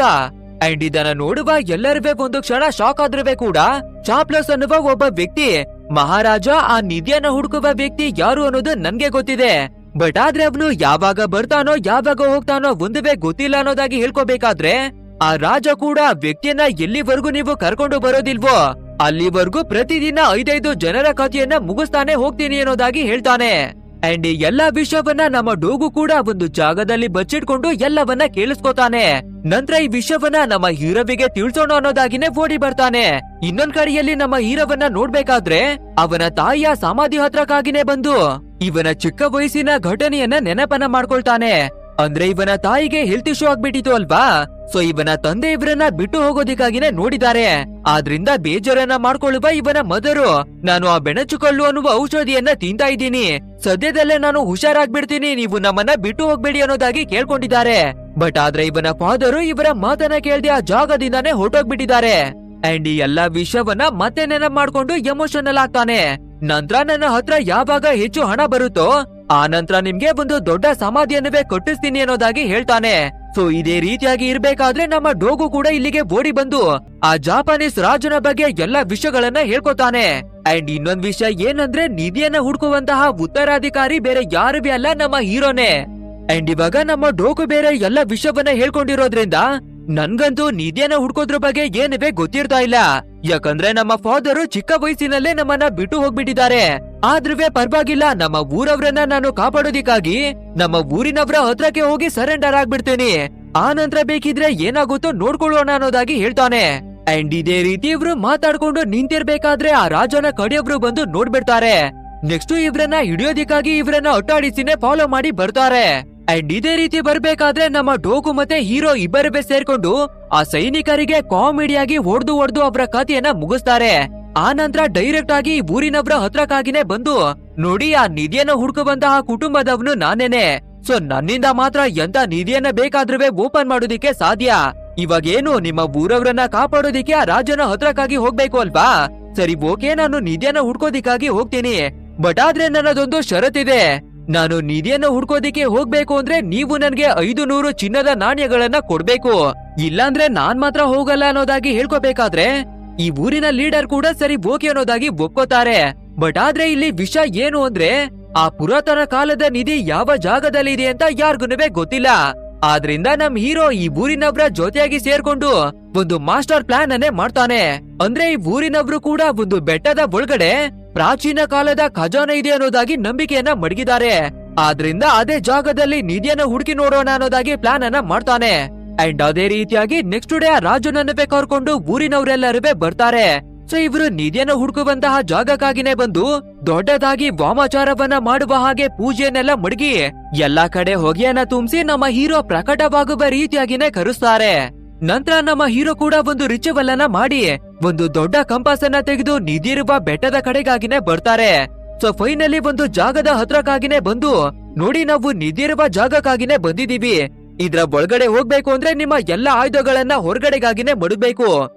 Speaker 1: ಅಂಡ್ ಇದನ್ನ ನೋಡುವ ಎಲ್ಲರಿಗೂ ಒಂದು ಕ್ಷಣ ಶಾಕ್ ಆದ್ರೂ ಕೂಡ ಚಾಪ್ಲಸ್ ಅನ್ನುವ ಒಬ್ಬ ವ್ಯಕ್ತಿ, ಮಹಾರಾಜ ಆ ನಿಧಿಯನ್ನ ಹುಡುಕುವ ವ್ಯಕ್ತಿ ಯಾರು ಅನ್ನೋದು ನನ್ಗೆ ಗೊತ್ತಿದೆ, ಬಟ್ ಆದ್ರೆ ಅವನು ಯಾವಾಗ ಬರ್ತಾನೋ ಯಾವಾಗ ಹೋಗ್ತಾನೋ ಒಂದುವೇ ಗೊತ್ತಿಲ್ಲ ಅನ್ನೋದಾಗಿ ಹೇಳ್ಕೋಬೇಕಾದ್ರೆ ಆ ರಾಜ ಕೂಡ ವ್ಯಕ್ತಿಯನ್ನ ಎಲ್ಲಿವರೆಗೂ ನೀವು ಕರ್ಕೊಂಡು ಬರೋದಿಲ್ವೋ ಅಲ್ಲಿವರೆಗೂ ಪ್ರತಿದಿನ 5 ಜನರ ಕಥೆಯನ್ನ ಮುಗಿಸ್ತಾನೆ ಹೋಗ್ತೀನಿ ಅನ್ನೋದಾಗಿ ಹೇಳ್ತಾನೆ. ಅಂಡ್ ಎಲ್ಲಾ ವಿಷಯವನ್ನ ನಮ್ಮ ಡೋಗು ಕೂಡ ಒಂದು ಜಾಗದಲ್ಲಿ ಬಚ್ಚಿಟ್ಕೊಂಡು ಎಲ್ಲವನ್ನ ಕೇಳಿಸ್ಕೊತಾನೆ. ನಂತರ ಈ ವಿಷಯವನ್ನ ನಮ್ಮ ಹೀರೋವಿಗೆ ತಿಳ್ಸೋಣ ಅನ್ನೋದಾಗಿನೇ ಓಡಿ ಬರ್ತಾನೆ. ಇನ್ನೊಂದ್ ಕಡೆಯಲ್ಲಿ ನಮ್ಮ ಹೀರೋವನ್ನ ನೋಡ್ಬೇಕಾದ್ರೆ ಅವನ ತಾಯಿಯ ಸಮಾಧಿ ಹತ್ರಕ್ಕಾಗಿನೇ ಬಂದು ಇವನ ಚಿಕ್ಕ ವಯಸ್ಸಿನ ಘಟನೆಯನ್ನ ನೆನಪನ್ನ ಮಾಡ್ಕೊಳ್ತಾನೆ. ಅಂದ್ರೆ ಇವನ ತಾಯಿಗೆ ಹೆಲ್ತ್ ಇಶ್ಯೂ ಆಗ್ಬಿಟ್ಟಿತ್ತು ಅಲ್ವಾ. ಸೊ ಇವನ ತಂದೆ ಇವರನ್ನ ಬಿಟ್ಟು ಹೋಗೋದಿಕ್ಕಾಗಿನೇ ನೋಡಿದ್ದಾರೆ. ಆದ್ರಿಂದ ಬೇಜಾರನ್ನ ಮಾಡ್ಕೊಳ್ಳುವ ಇವನ ಮದರು, ನಾನು ಆ ಬೆಣಚುಕಲ್ಲು ಅನ್ನುವ ಔಷಧಿಯನ್ನ ತಿಂತಾ ಇದ್ದೀನಿ, ಸದ್ಯದಲ್ಲೇ ನಾನು ಹುಷಾರಾಗ್ಬಿಡ್ತೀನಿ, ನೀವು ನಮ್ಮನ್ನ ಬಿಟ್ಟು ಹೋಗ್ಬೇಡಿ ಅನ್ನೋದಾಗಿ ಕೇಳ್ಕೊಂಡಿದ್ದಾರೆ. ಬಟ್ ಆದ್ರೆ ಇವನ ಫಾದರು ಇವರ ಮಾತನ್ನ ಕೇಳ್ದೆ ಆ ಜಾಗದಿಂದಾನೇ ಹೊರಟೋಗ್ಬಿಟ್ಟಿದ್ದಾರೆ. ಅಂಡ್ ಈ ಎಲ್ಲಾ ವಿಷಯವನ್ನ ಮತ್ತೆ ನೆನಪು ಮಾಡ್ಕೊಂಡು ಎಮೋಷನಲ್ ಆಗ್ತಾನೆ. ನಂತರ ನನ್ನ ಹತ್ರ ಯಾವಾಗ ಹೆಚ್ಚು ಹಣ ಬರುತ್ತೋ ಆ ನಂತರ ನಿಮ್ಗೆ ಒಂದು ದೊಡ್ಡ ಸಮಾಧಿಯನ್ನುವೇ ಕಟ್ಟಿಸ್ತೀನಿ ಅನ್ನೋದಾಗಿ ಹೇಳ್ತಾನೆ. ಸೊ ಇದೇ ರೀತಿಯಾಗಿ ಇರ್ಬೇಕಾದ್ರೆ ನಮ್ಮ ಡೋಗು ಕೂಡ ಇಲ್ಲಿಗೆ ಓಡಿ ಬಂದು ಆ ಜಾಪಾನೀಸ್ ರಾಜನ ಬಗ್ಗೆ ಎಲ್ಲಾ ವಿಷಯಗಳನ್ನ ಹೇಳ್ಕೊತಾನೆ. ಅಂಡ್ ಇನ್ನೊಂದ್ ವಿಷಯ ಏನಂದ್ರೆ ನಿಧಿಯನ್ನ ಹುಡುಕುವಂತಹ ಉತ್ತರಾಧಿಕಾರಿ ಬೇರೆ ಯಾರು ಅಲ್ಲ, ನಮ್ಮ ಹೀರೋನೇ. ಅಂಡ್ ಇವಾಗ ನಮ್ಮ ಡೋಗು ಬೇರೆ ಎಲ್ಲಾ ವಿಷಯವನ್ನ ಹೇಳ್ಕೊಂಡಿರೋದ್ರಿಂದ ನನ್ಗಂತೂ ನಿಧಿಯನ್ನ ಹುಡ್ಕೋದ್ರ ಬಗ್ಗೆ ಏನಿವೆ ಗೊತ್ತಿರ್ತಾ ಇಲ್ಲ. ಯಾಕಂದ್ರೆ ನಮ್ಮ ಫಾದರು ಚಿಕ್ಕ ವಯಸ್ಸಿನಲ್ಲೇ ನಮ್ಮನ್ನ ಬಿಟ್ಟು ಹೋಗ್ಬಿಟ್ಟಿದ್ದಾರೆ. ಆದ್ರೂ ಪರವಾಗಿಲ್ಲ, ನಮ್ಮ ಊರವ್ರನ್ನ ನಾನು ಕಾಪಾಡೋದಿಕ್ಕಾಗಿ ನಮ್ಮ ಊರಿನವರ ಹತ್ರಕ್ಕೆ ಹೋಗಿ ಸರೆಂಡರ್ ಆಗ್ಬಿಡ್ತೇನೆ, ಆ ನಂತರ ಬೇಕಿದ್ರೆ ಏನಾಗುತ್ತೋ ನೋಡ್ಕೊಳ್ಳೋಣ ಅನ್ನೋದಾಗಿ ಹೇಳ್ತಾನೆ. ಅಂಡ್ ಇದೇ ರೀತಿ ಇವ್ರು ಮಾತಾಡ್ಕೊಂಡು ನಿಂತಿರ್ಬೇಕಾದ್ರೆ ಆ ರಾಜನ ಕಡೆಯೊಬ್ರು ಬಂದು ನೋಡ್ಬಿಡ್ತಾರೆ. ನೆಕ್ಸ್ಟ್ ಇವ್ರನ್ನ ಹಿಡಿಯೋದಿಕ್ಕಾಗಿ ಇವ್ರನ್ನ ಅಟ್ಟಾಡಿಸಿನೇ ಫಾಲೋ ಮಾಡಿ ಬರ್ತಾರೆ. ಅಂಡ್ ಇದೇ ರೀತಿ ಬರ್ಬೇಕಾದ್ರೆ ನಮ್ಮ ಡೋಗು ಮತ್ತೆ ಹೀರೋ ಇಬ್ಬರೇ ಸೇರ್ಕೊಂಡು ಆ ಸೈನಿಕರಿಗೆ ಕಾಮಿಡಿಯಾಗಿ ಹೊಡೆದು ಅವರ ಕಥೆಯನ್ನ ಮುಗಿಸ್ತಾರೆ. ಆ ನಂತರ ಡೈರೆಕ್ಟ್ ಆಗಿ ಊರಿನವರ ಹತ್ರಕ್ಕಾಗಿನೇ ಬಂದು, ನೋಡಿ ಆ ನಿಧಿಯನ್ನ ಹುಡ್ಕುವಂತಹ ಕುಟುಂಬದವನು ನಾನೇನೆ, ಸೊ ನನ್ನಿಂದ ಮಾತ್ರ ಎಂತ ನಿಧಿಯನ್ನ ಬೇಕಾದ್ರೂ ಓಪನ್ ಮಾಡೋದಿಕ್ಕೆ ಸಾಧ್ಯ. ಇವಾಗೇನು ನಿಮ್ಮ ಊರವ್ರನ್ನ ಕಾಪಾಡೋದಿಕ್ಕೆ ಆ ರಾಜನ ಹತ್ರಕ್ಕಾಗಿ ಹೋಗ್ಬೇಕು ಅಲ್ವಾ, ಸರಿ ಓಕೆ, ನಾನು ನಿಧಿಯನ್ನ ಹುಡ್ಕೋದಿಕ್ಕಾಗಿ ಹೋಗ್ತೀನಿ. ಬಟ್ ಆದ್ರೆ ನನ್ನದೊಂದು ಷರತ್ತಿದೆ, ನಾನು ನಿಧಿಯನ್ನ ಹುಡ್ಕೋದಿಕ್ಕೆ ಹೋಗ್ಬೇಕು ಅಂದ್ರೆ ನೀವು ನನ್ಗೆ 500 ಚಿನ್ನದ ನಾಣ್ಯಗಳನ್ನ ಕೊಡ್ಬೇಕು, ಇಲ್ಲಾಂದ್ರೆ ನಾನ್ ಮಾತ್ರ ಹೋಗಲ್ಲ ಅನ್ನೋದಾಗಿ ಹೇಳ್ಕೋಬೇಕಾದ್ರೆ ಈ ಊರಿನ ಲೀಡರ್ ಕೂಡ ಸರಿ ಓಕೆ ಅನ್ನೋದಾಗಿ ಒಪ್ಕೋತಾರೆ. ಬಟ್ ಆದ್ರೆ ಇಲ್ಲಿ ವಿಷಯ ಏನು ಅಂದ್ರೆ ಆ ಪುರಾತನ ಕಾಲದ ನಿಧಿ ಯಾವ ಜಾಗದಲ್ಲಿ ಇದೆ ಅಂತ ಯಾರಿಗೂ ಗೊತ್ತಿಲ್ಲ. ಆದ್ರಿಂದ ನಮ್ ಹೀರೋ ಈ ಊರಿನವ್ರ ಜೊತೆಯಾಗಿ ಸೇರ್ಕೊಂಡು ಒಂದು ಮಾಸ್ಟರ್ ಪ್ಲಾನ್ ಅನ್ನೇ ಮಾಡ್ತಾನೆ. ಅಂದ್ರೆ ಈ ಊರಿನವ್ರು ಕೂಡ ಒಂದು ಬೆಟ್ಟದ ಒಳಗಡೆ ಪ್ರಾಚೀನ ಕಾಲದ ಖಜಾನೆ ಇದೆ ಅನ್ನೋದಾಗಿ ನಂಬಿಕೆಯನ್ನ ಮಡಗಿದ್ದಾರೆ. ಆದ್ರಿಂದ ಅದೇ ಜಾಗದಲ್ಲಿ ನಿಧಿಯನ್ನ ಹುಡುಕಿ ನೋಡೋಣ ಅನ್ನೋದಾಗಿ ಪ್ಲಾನ್ ಅನ್ನ ಮಾಡ್ತಾನೆ. ಅಂಡ್ ಅದೇ ರೀತಿಯಾಗಿ ನೆಕ್ಸ್ಟ್ ಡೇ ರಾಜನನ್ನವೇ ಕರ್ಕೊಂಡು ಊರಿನವರೆಲ್ಲರೂ ಬರ್ತಾರೆ. ಸೊ ಇವರು ನಿಧಿಯನ್ನ ಹುಡುಕುವಂತಹ ಜಾಗಕ್ಕಾಗಿನೇ ಬಂದು ದೊಡ್ಡದಾಗಿ ವಾಮಾಚಾರವನ್ನ ಮಾಡುವ ಹಾಗೆ ಪೂಜೆಯನ್ನೆಲ್ಲ ಮಡಗಿ ಎಲ್ಲಾ ಕಡೆ ಹೊಗೆಯನ್ನ ತುಂಬಿಸಿ ನಮ್ಮ ಹೀರೋ ಪ್ರಕಟವಾಗುವ ರೀತಿಯಾಗಿನೇ ಕರೆಸ್ತಾರೆ. ನಂತರ ನಮ್ಮ ಹೀರೋ ಕೂಡ ಒಂದು ರಿಚುವಲ್ ಅನ್ನ ಮಾಡಿ ಒಂದು ದೊಡ್ಡ ಕಂಪಾಸ್ ಅನ್ನ ತೆಗೆದು ನಿಧಿರುವ ಬೆಟ್ಟದ ಕಡೆಗಾಗಿನೇ ಬರ್ತಾರೆ. ಸೊ ಫೈನಲಿ ಒಂದು ಜಾಗದ ಹತ್ರಕ್ಕಾಗಿನೇ ಬಂದು, ನೋಡಿ ನಾವು ನಿಧಿರುವ ಜಾಗಕ್ಕಾಗಿನೇ ಬಂದಿದೀವಿ, ಇದ್ರ ಒಳಗಡೆ ಹೋಗ್ಬೇಕು ಅಂದ್ರೆ ನಿಮ್ಮ ಎಲ್ಲಾ ಆಯುಧಗಳನ್ನ ಹೊರಗಡೆಗಾಗಿನೇ ಮಡಬೇಕು.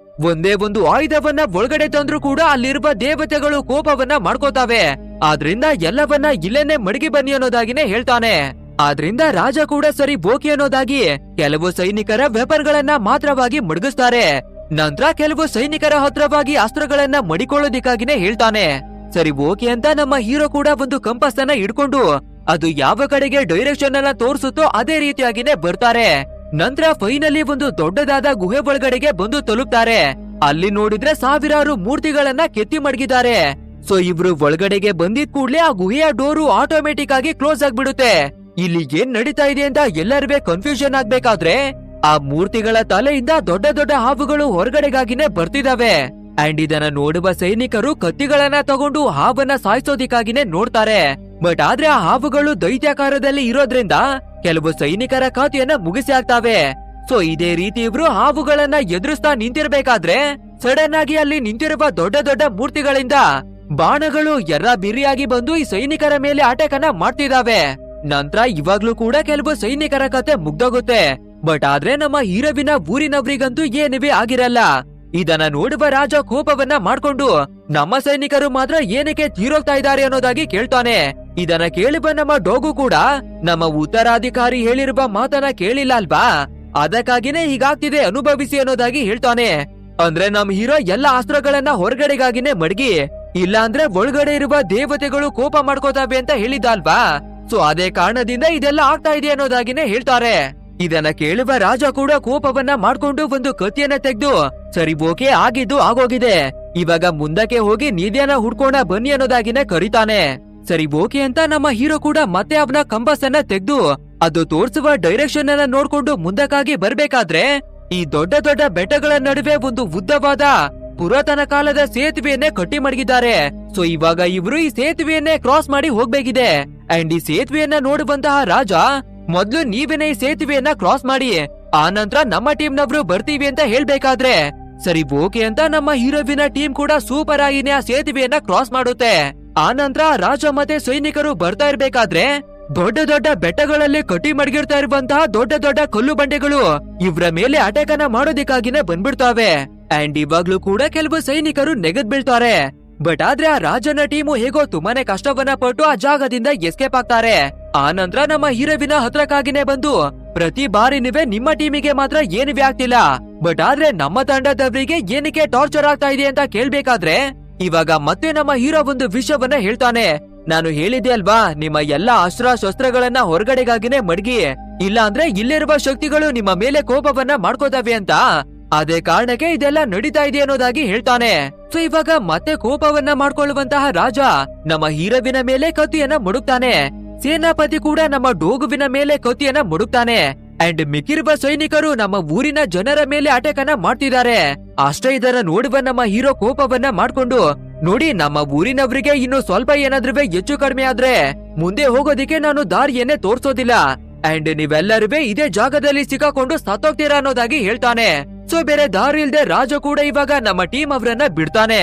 Speaker 1: ಒಂದೇ ಒಂದು ಆಯುಧವನ್ನ ಒಳಗಡೆ ತಂದ್ರೂ ಕೂಡ ಅಲ್ಲಿರುವ ದೇವತೆಗಳು ಕೋಪವನ್ನ ಮಾಡ್ಕೋತಾವೆ, ಆದ್ರಿಂದ ಎಲ್ಲವನ್ನ ಇಲ್ಲೇನೆ ಮಡಗಿ ಬನ್ನಿ ಅನ್ನೋದಾಗಿನೇ ಹೇಳ್ತಾನೆ. ಆದ್ರಿಂದ ರಾಜ ಕೂಡ ಸರಿ ಬೋಕಿ ಅನ್ನೋದಾಗಿ ಕೆಲವು ಸೈನಿಕರ ವೆಪನ್ಗಳನ್ನ ಮಾತ್ರವಾಗಿ ಮಡಗಿಸ್ತಾರೆ. ನಂತರ ಕೆಲವು ಸೈನಿಕರ ಹತ್ರವಾಗಿ ಅಸ್ತ್ರಗಳನ್ನ ಮಡಿಕೊಳ್ಳೋದಿಕ್ಕಾಗಿನೇ ಹೇಳ್ತಾನೆ. ಸರಿ ಓಕೆ ಅಂತ ನಮ್ಮ ಹೀರೋ ಕೂಡ ಒಂದು ಕಂಪಾಸ್ ಅನ್ನ ಇಟ್ಕೊಂಡು ಅದು ಯಾವ ಕಡೆಗೆ ಡೈರೆಕ್ಷನ್ ಅನ್ನ ತೋರಿಸುತ್ತೋ ಅದೇ ರೀತಿಯಾಗಿನೇ ಬರ್ತಾರೆ. ನಂತರ ಫೈನಲಿ ಒಂದು ದೊಡ್ಡದಾದ ಗುಹೆ ಒಳಗಡೆಗೆ ಬಂದು ತಲುಪ್ತಾರೆ. ಅಲ್ಲಿ ನೋಡಿದ್ರೆ ಸಾವಿರಾರು ಮೂರ್ತಿಗಳನ್ನ ಕೆತ್ತಿ ಮಡಗಿದ್ದಾರೆ. ಸೊ ಇವ್ರು ಒಳಗಡೆಗೆ ಬಂದಿದ್ ಕೂಡ್ಲೆ ಆ ಗುಹೆಯ ಡೋರು ಆಟೋಮೆಟಿಕ್ ಆಗಿ ಕ್ಲೋಸ್ ಆಗ್ಬಿಡುತ್ತೆ. ಇಲ್ಲಿ ಏನ್ ನಡೀತಾ ಇದೆ ಅಂತ ಎಲ್ಲರಿಗೂ ಕನ್ಫ್ಯೂಷನ್ ಆಗ್ಬೇಕಾದ್ರೆ ಆ ಮೂರ್ತಿಗಳ ತಲೆಯಿಂದ ದೊಡ್ಡ ದೊಡ್ಡ ಹಾವುಗಳು ಹೊರಗಡೆಗಾಗಿನೇ ಬರ್ತಿದಾವೆ. ಅಂಡ್ ಇದನ್ನ ನೋಡುವ ಸೈನಿಕರು ಕತ್ತಿಗಳನ್ನ ತಗೊಂಡು ಹಾವನ್ನ ಸಾಯಿಸೋದಿಕ್ಕಾಗಿನೇ ನೋಡ್ತಾರೆ. ಬಟ್ ಆದ್ರೆ ಆ ಹಾವುಗಳು ದೈತ್ಯಾಕಾರದಲ್ಲಿ ಇರೋದ್ರಿಂದ ಕೆಲವು ಸೈನಿಕರ ಖಾತೆಯನ್ನ ಮುಗಿಸಿ ಆಗ್ತಾವೆ. ಸೊ ಇದೇ ರೀತಿ ಇವ್ರು ಹಾವುಗಳನ್ನ ಎದುರಿಸ್ತಾ ನಿಂತಿರ್ಬೇಕಾದ್ರೆ ಸಡನ್ ಆಗಿ ಅಲ್ಲಿ ನಿಂತಿರುವ ದೊಡ್ಡ ದೊಡ್ಡ ಮೂರ್ತಿಗಳಿಂದ ಬಾಣಗಳು ಎರ್ರ ಬಿರಿಯಾಗಿ ಬಂದು ಈ ಸೈನಿಕರ ಮೇಲೆ ಅಟ್ಯಾಕ್ ಅನ್ನ ಮಾಡ್ತಿದಾವೆ. ನಂತರ ಇವಾಗ್ಲೂ ಕೂಡ ಕೆಲವು ಸೈನಿಕರ ಕತೆ ಮುಗ್ದೋಗುತ್ತೆ. ಬಟ್ ಆದ್ರೆ ನಮ್ಮ ಹೀರೋವಿನ ಊರಿನವ್ರಿಗಂತೂ ಏನಿವೆ ಆಗಿರಲ್ಲ. ಇದನ್ನ ನೋಡುವ ರಾಜ ಕೋಪವನ್ನ ಮಾಡ್ಕೊಂಡು ನಮ್ಮ ಸೈನಿಕರು ಮಾತ್ರ ಏನಕ್ಕೆ ತೀರೋಗ್ತಾ ಇದ್ದಾರೆ ಅನ್ನೋದಾಗಿ ಕೇಳ್ತಾನೆ. ಇದನ್ನ ಕೇಳುವ ನಮ್ಮ ಡೋಗು ಕೂಡ ನಮ್ಮ ಉತ್ತರಾಧಿಕಾರಿ ಹೇಳಿರುವ ಮಾತನ್ನ ಕೇಳಿಲ್ಲ ಅಲ್ವಾ, ಅದಕ್ಕಾಗಿನೇ ಹೀಗಾಗ್ತಿದೆ ಅನುಭವಿಸಿ ಅನ್ನೋದಾಗಿ ಹೇಳ್ತಾನೆ. ಅಂದ್ರೆ ನಮ್ ಹೀರೋ ಎಲ್ಲ ಅಸ್ತ್ರಗಳನ್ನ ಹೊರಗಡೆಗಾಗಿನೇ ಮಡಗಿ, ಇಲ್ಲ ಅಂದ್ರೆ ಒಳಗಡೆ ಇರುವ ದೇವತೆಗಳು ಕೋಪ ಮಾಡ್ಕೋತಾವೆ ಅಂತ ಹೇಳಿದ ಅಲ್ವಾ. ಸೊ ಅದೇ ಕಾರಣದಿಂದ ಇದೆಲ್ಲ ಆಗ್ತಾ ಇದೆ ಅನ್ನೋದಾಗಿನೇ ಹೇಳ್ತಾರೆ. ಇದನ್ನ ಕೇಳುವ ರಾಜ ಕೂಡ ಕೋಪವನ್ನ ಮಾಡ್ಕೊಂಡು ಒಂದು ಕತ್ತಿಯನ್ನ ತೆಗೆದು, ಸರಿ ಓಕೆ ಆಗಿದ್ದು ಆಗೋಗಿದೆ, ಇವಾಗ ಮುಂದಕ್ಕೆ ಹೋಗಿ ನಿಧಿಯನ್ನ ಹುಡ್ಕೋಣ ಬನ್ನಿ ಅನ್ನೋದಾಗಿನೇ ಕರೀತಾನೆ. ಸರಿ ಓಕೆ ಅಂತ ನಮ್ಮ ಹೀರೋ ಕೂಡ ಮತ್ತೆ ಅವನ ಕಂಪಾಸ್ ಅನ್ನ ತೆಗೆದು ಅದು ತೋರಿಸುವ ಡೈರೆಕ್ಷನ್ ಅನ್ನ ನೋಡ್ಕೊಂಡು ಮುಂದಕ್ಕಾಗಿ ಬರ್ಬೇಕಾದ್ರೆ ಈ ದೊಡ್ಡ ದೊಡ್ಡ ಬೆಟ್ಟಗಳ ನಡುವೆ ಒಂದು ಉದ್ದವಾದ ಪುರಾತನ ಕಾಲದ ಸೇತುವೆಯನ್ನೇ ಕಟ್ಟಿ ಮಡಗಿದ್ದಾರೆ. ಸೊ ಇವಾಗ ಇವರು ಈ ಸೇತುವೆಯನ್ನೇ ಕ್ರಾಸ್ ಮಾಡಿ ಹೋಗ್ಬೇಕಿದೆ. ಅಂಡ್ ಈ ಸೇತುವೆಯನ್ನ ನೋಡುವಂತಹ ರಾಜ ಮೊದ್ಲು ನೀವೇನೇ ಈ ಸೇತುವೆಯನ್ನ ಕ್ರಾಸ್ ಮಾಡಿ, ಆ ನಂತರ ನಮ್ಮ ಟೀಮ್ನವ್ರು ಬರ್ತೀವಿ ಅಂತ ಹೇಳ್ಬೇಕಾದ್ರೆ ಸರಿ ಓಕೆ ಅಂತ ನಮ್ಮ ಹೀರೋವಿನ ಟೀಮ್ ಕೂಡ ಸೂಪರ್ ಆಗಿನೇ ಆ ಸೇತುವೆಯನ್ನ ಕ್ರಾಸ್ ಮಾಡುತ್ತೆ. ಆ ನಂತರ ರಾಜ ಮತ್ತೆ ಸೈನಿಕರು ಬರ್ತಾ ಇರ್ಬೇಕಾದ್ರೆ ದೊಡ್ಡ ದೊಡ್ಡ ಬೆಟ್ಟಗಳಲ್ಲಿ ಕಟ್ಟಿ ಮಡಗಿರ್ತಾ ಇರುವಂತಹ ದೊಡ್ಡ ದೊಡ್ಡ ಕಲ್ಲು ಬಂಡೆಗಳು ಇವ್ರ ಮೇಲೆ ಅಟ್ಯಾಕ್ ಅನ್ನ ಮಾಡೋದಕ್ಕಾಗಿನೇ ಬಂದ್ಬಿಡ್ತಾವೆ. ಅಂಡ್ ಇವಾಗ್ಲೂ ಕೂಡ ಕೆಲವು ಸೈನಿಕರು ನೆಗೆದ್ ಬೀಳ್ತಾರೆ. ಬಟ್ ಆದ್ರೆ ಆ ರಾಜನ ಟೀಮು ಹೇಗೋ ತುಂಬಾನೇ ಕಷ್ಟವನ್ನ ಪಟ್ಟು ಆ ಜಾಗದಿಂದ ಎಸ್ಕೇಪ್ ಆಗ್ತಾರೆ. ಆ ನಂತರ ನಮ್ಮ ಹೀರೋವಿನ ಹತ್ರಕ್ಕಾಗಿನೇ ಬಂದು ಪ್ರತಿ ಬಾರಿನುವೆ ನಿಮ್ಮ ಟೀಮಿಗೆ ಮಾತ್ರ ಏನಿವೆ ಆಗ್ತಿಲ್ಲ, ಬಟ್ ಆದ್ರೆ ನಮ್ಮ ತಂಡದವರಿಗೆ ಏನಕ್ಕೆ ಟಾರ್ಚರ್ ಆಗ್ತಾ ಇದೆ ಅಂತ ಕೇಳ್ಬೇಕಾದ್ರೆ ಇವಾಗ ಮತ್ತೆ ನಮ್ಮ ಹೀರೋ ಒಂದು ವಿಷಯವನ್ನ ಹೇಳ್ತಾನೆ. ನಾನು ಹೇಳಿದೆ ಅಲ್ವಾ, ನಿಮ್ಮ ಎಲ್ಲಾ ಅಸ್ತ್ರ ಶಸ್ತ್ರಗಳನ್ನ ಹೊರಗಡೆಗಾಗಿನೇ ಮಡಗಿ, ಇಲ್ಲ ಅಂದ್ರೆ ಇಲ್ಲಿರುವ ಶಕ್ತಿಗಳು ನಿಮ್ಮ ಮೇಲೆ ಕೋಪವನ್ನ ಮಾಡ್ಕೋತಾವೆ ಅಂತ. ಅದೇ ಕಾರಣಕ್ಕೆ ಇದೆಲ್ಲ ನಡೀತಾ ಇದೆ ಅನ್ನೋದಾಗಿ ಹೇಳ್ತಾನೆ. ಸೊ ಇವಾಗ ಮತ್ತೆ ಕೋಪವನ್ನ ಮಾಡ್ಕೊಳ್ಳುವಂತಹ ರಾಜ ನಮ್ಮ ಹೀರೋವಿನ ಮೇಲೆ ಕತ್ತಿಯನ್ನ ಮುಡುಕ್ತಾನೆ. ಸೇನಾಪತಿ ಕೂಡ ನಮ್ಮ ಡೋಗುವಿನ ಮೇಲೆ ಕತ್ತಿಯನ್ನ ಮುಡುಕ್ತಾನೆ. ಅಂಡ್ ಮಿಕ್ಕಿರುವ ಸೈನಿಕರು ನಮ್ಮ ಊರಿನ ಜನರ ಮೇಲೆ ಅಟ್ಯಾಕ್ ಅನ್ನ ಮಾಡ್ತಿದ್ದಾರೆ. ಅಷ್ಟೇ ಇದನ್ನ ನೋಡುವ ನಮ್ಮ ಹೀರೋ ಕೋಪವನ್ನ ಮಾಡ್ಕೊಂಡು, ನೋಡಿ ನಮ್ಮ ಊರಿನವರಿಗೆ ಇನ್ನು ಸ್ವಲ್ಪ ಏನಾದ್ರೂ ಹೆಚ್ಚು ಕಡಿಮೆ ಆದ್ರೆ ಮುಂದೆ ಹೋಗೋದಿಕ್ಕೆ ನಾನು ದಾರಿಯನ್ನೇ ತೋರ್ಸೋದಿಲ್ಲ. ಅಂಡ್ ನೀವೆಲ್ಲರೂ ಇದೇ ಜಾಗದಲ್ಲಿ ಸಿಕ್ಕಾಕೊಂಡು ಸತ್ತೋಗ್ತೀರಾ ಅನ್ನೋದಾಗಿ ಹೇಳ್ತಾನೆ. ಸೊ ಬೇರೆ ದಾರಿ ಇಲ್ದೆ ರಾಜ ಕೂಡ ಇವಾಗ ನಮ್ಮ ಟೀಮ್ ಅವರನ್ನ ಬಿಡ್ತಾನೆ.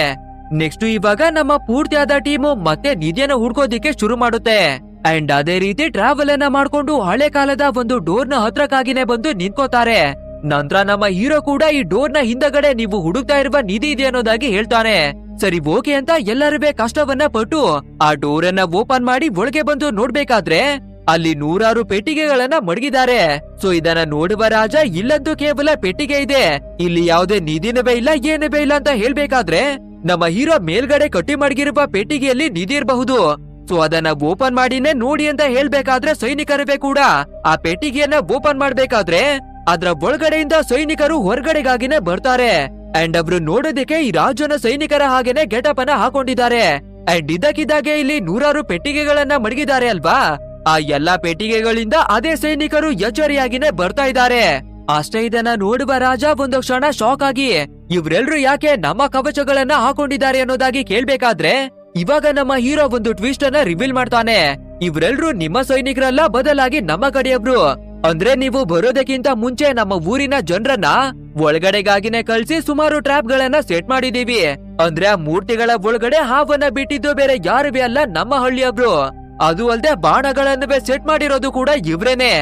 Speaker 1: ನೆಕ್ಸ್ಟ್ ಇವಾಗ ನಮ್ಮ ಪೂರ್ತಿಯಾದ ಟೀಮು ಮತ್ತೆ ನಿಧಿಯನ್ನ ಹುಡ್ಕೋದಿಕ್ಕೆ ಶುರು ಮಾಡುತ್ತೆ. ಅಂಡ್ ಅದೇ ರೀತಿ ಟ್ರಾವೆಲ್ ಅನ್ನ ಮಾಡ್ಕೊಂಡು ಹಳೆ ಕಾಲದ ಒಂದು ಡೋರ್ ನ ಹತ್ರಕ್ಕಾಗಿನೇ ಬಂದು ನಿಂತ್ಕೋತಾರೆ. ನಂತರ ನಮ್ಮ ಹೀರೋ ಕೂಡ ಈ ಡೋರ್ ನ ಹಿಂದಗಡೆ ನೀವು ಹುಡುಕ್ತಾ ಇರುವ ನಿಧಿ ಇದೆ ಅನ್ನೋದಾಗಿ ಹೇಳ್ತಾನೆ. ಸರಿ ಓಕೆ ಅಂತ ಎಲ್ಲರೂ ಕಷ್ಟವನ್ನ ಪಟ್ಟು ಆ ಡೋರ್ ಅನ್ನ ಓಪನ್ ಮಾಡಿ ಒಳಗೆ ಬಂದು ನೋಡ್ಬೇಕಾದ್ರೆ ಅಲ್ಲಿ ನೂರಾರು ಪೆಟ್ಟಿಗೆಗಳನ್ನ ಮಡಗಿದ್ದಾರೆ. ಸೊ ಇದನ್ನ ನೋಡುವ ರಾಜ ಇಲ್ಲಂತೂ ಕೇವಲ ಪೆಟ್ಟಿಗೆ ಇದೆ, ಇಲ್ಲಿ ಯಾವುದೇ ನಿಧಿನವೇ ಇಲ್ಲ ಏನವೇ ಇಲ್ಲ ಅಂತ ಹೇಳ್ಬೇಕಾದ್ರೆ ನಮ್ಮ ಹೀರೋ ಮೇಲ್ಗಡೆ ಕಟ್ಟಿ ಮಡಗಿರುವ ಪೆಟ್ಟಿಗೆಯಲ್ಲಿ ನಿಧಿ ಇರಬಹುದು. ಸೊ ಅದನ್ನ ಓಪನ್ ಮಾಡಿನೇ ನೋಡಿ ಅಂತ ಹೇಳ್ಬೇಕಾದ್ರೆ ಸೈನಿಕರವೇ ಕೂಡ ಆ ಪೆಟ್ಟಿಗೆಯನ್ನ ಓಪನ್ ಮಾಡ್ಬೇಕಾದ್ರೆ ಅದ್ರ ಒಳಗಡೆಯಿಂದ ಸೈನಿಕರು ಹೊರಗಡೆಗಾಗಿನೇ ಬರ್ತಾರೆ. ಅಂಡ್ ಅವರು ನೋಡೋದಕ್ಕೆ ಈ ರಾಜನ ಸೈನಿಕರ ಹಾಗೇನೆ ಗೆಟಪ್ ಅನ್ನ ಹಾಕೊಂಡಿದ್ದಾರೆ. ಅಂಡ್ ಇದಕ್ಕಿದ್ದಾಗೆ ಇಲ್ಲಿ ನೂರಾರು ಪೆಟ್ಟಿಗೆಗಳನ್ನ ಮಡಗಿದ್ದಾರೆ ಅಲ್ವಾ, ಆ ಎಲ್ಲಾ ಪೆಟ್ಟಿಗೆಗಳಿಂದ ಅದೇ ಸೈನಿಕರು ಎಚ್ಚರಿಯಾಗಿನೇ ಬರ್ತಾ ಇದ್ದಾರೆ. ಅಷ್ಟೇ ಇದನ್ನ ನೋಡುವ ರಾಜ ಒಂದು ಕ್ಷಣ ಶಾಕ್ ಆಗಿ ಇವ್ರೆಲ್ರು ಯಾಕೆ ನಮ್ಮ ಕವಚಗಳನ್ನ ಹಾಕೊಂಡಿದ್ದಾರೆ ಅನ್ನೋದಾಗಿ ಕೇಳ್ಬೇಕಾದ್ರೆ ಇವಾಗ ನಮ್ಮ ಹೀರೋ ಒಂದು ಟ್ವಿಸ್ಟ್ ಅನ್ನ ರಿವೀಲ್ ಮಾಡ್ತಾನೆ. ಇವ್ರೆಲ್ರು ನಿಮ್ಮ ಸೈನಿಕರಲ್ಲ, ಬದಲಾಗಿ ನಮ್ಮ ಕಡೆಯಬ್ರು. ಅಂದ್ರೆ ನೀವು ಬರೋದಕ್ಕಿಂತ ಮುಂಚೆ ನಮ್ಮ ಊರಿನ ಜನರನ್ನ ಒಳಗಡೆಗಾಗಿನೇ ಕಳ್ಸಿ ಸುಮಾರು ಟ್ರ್ಯಾಪ್ ಗಳನ್ನ ಸೆಟ್ ಮಾಡಿದೀವಿ. ಅಂದ್ರೆ ಆ ಮೂರ್ತಿಗಳ ಒಳಗಡೆ ಹಾವನ್ನ ಬಿಟ್ಟಿದ್ದು ಬೇರೆ ಯಾರುವೆ ಅಲ್ಲ, ನಮ್ಮ ಹಳ್ಳಿಯಬ್ರು. ಅದು ಅಲ್ಲದೆ ಬಾಣಗಳನ್ನುವೆ ಸೆಟ್ ಮಾಡಿರೋದು ಕೂಡ ಇವ್ರೇನೆ.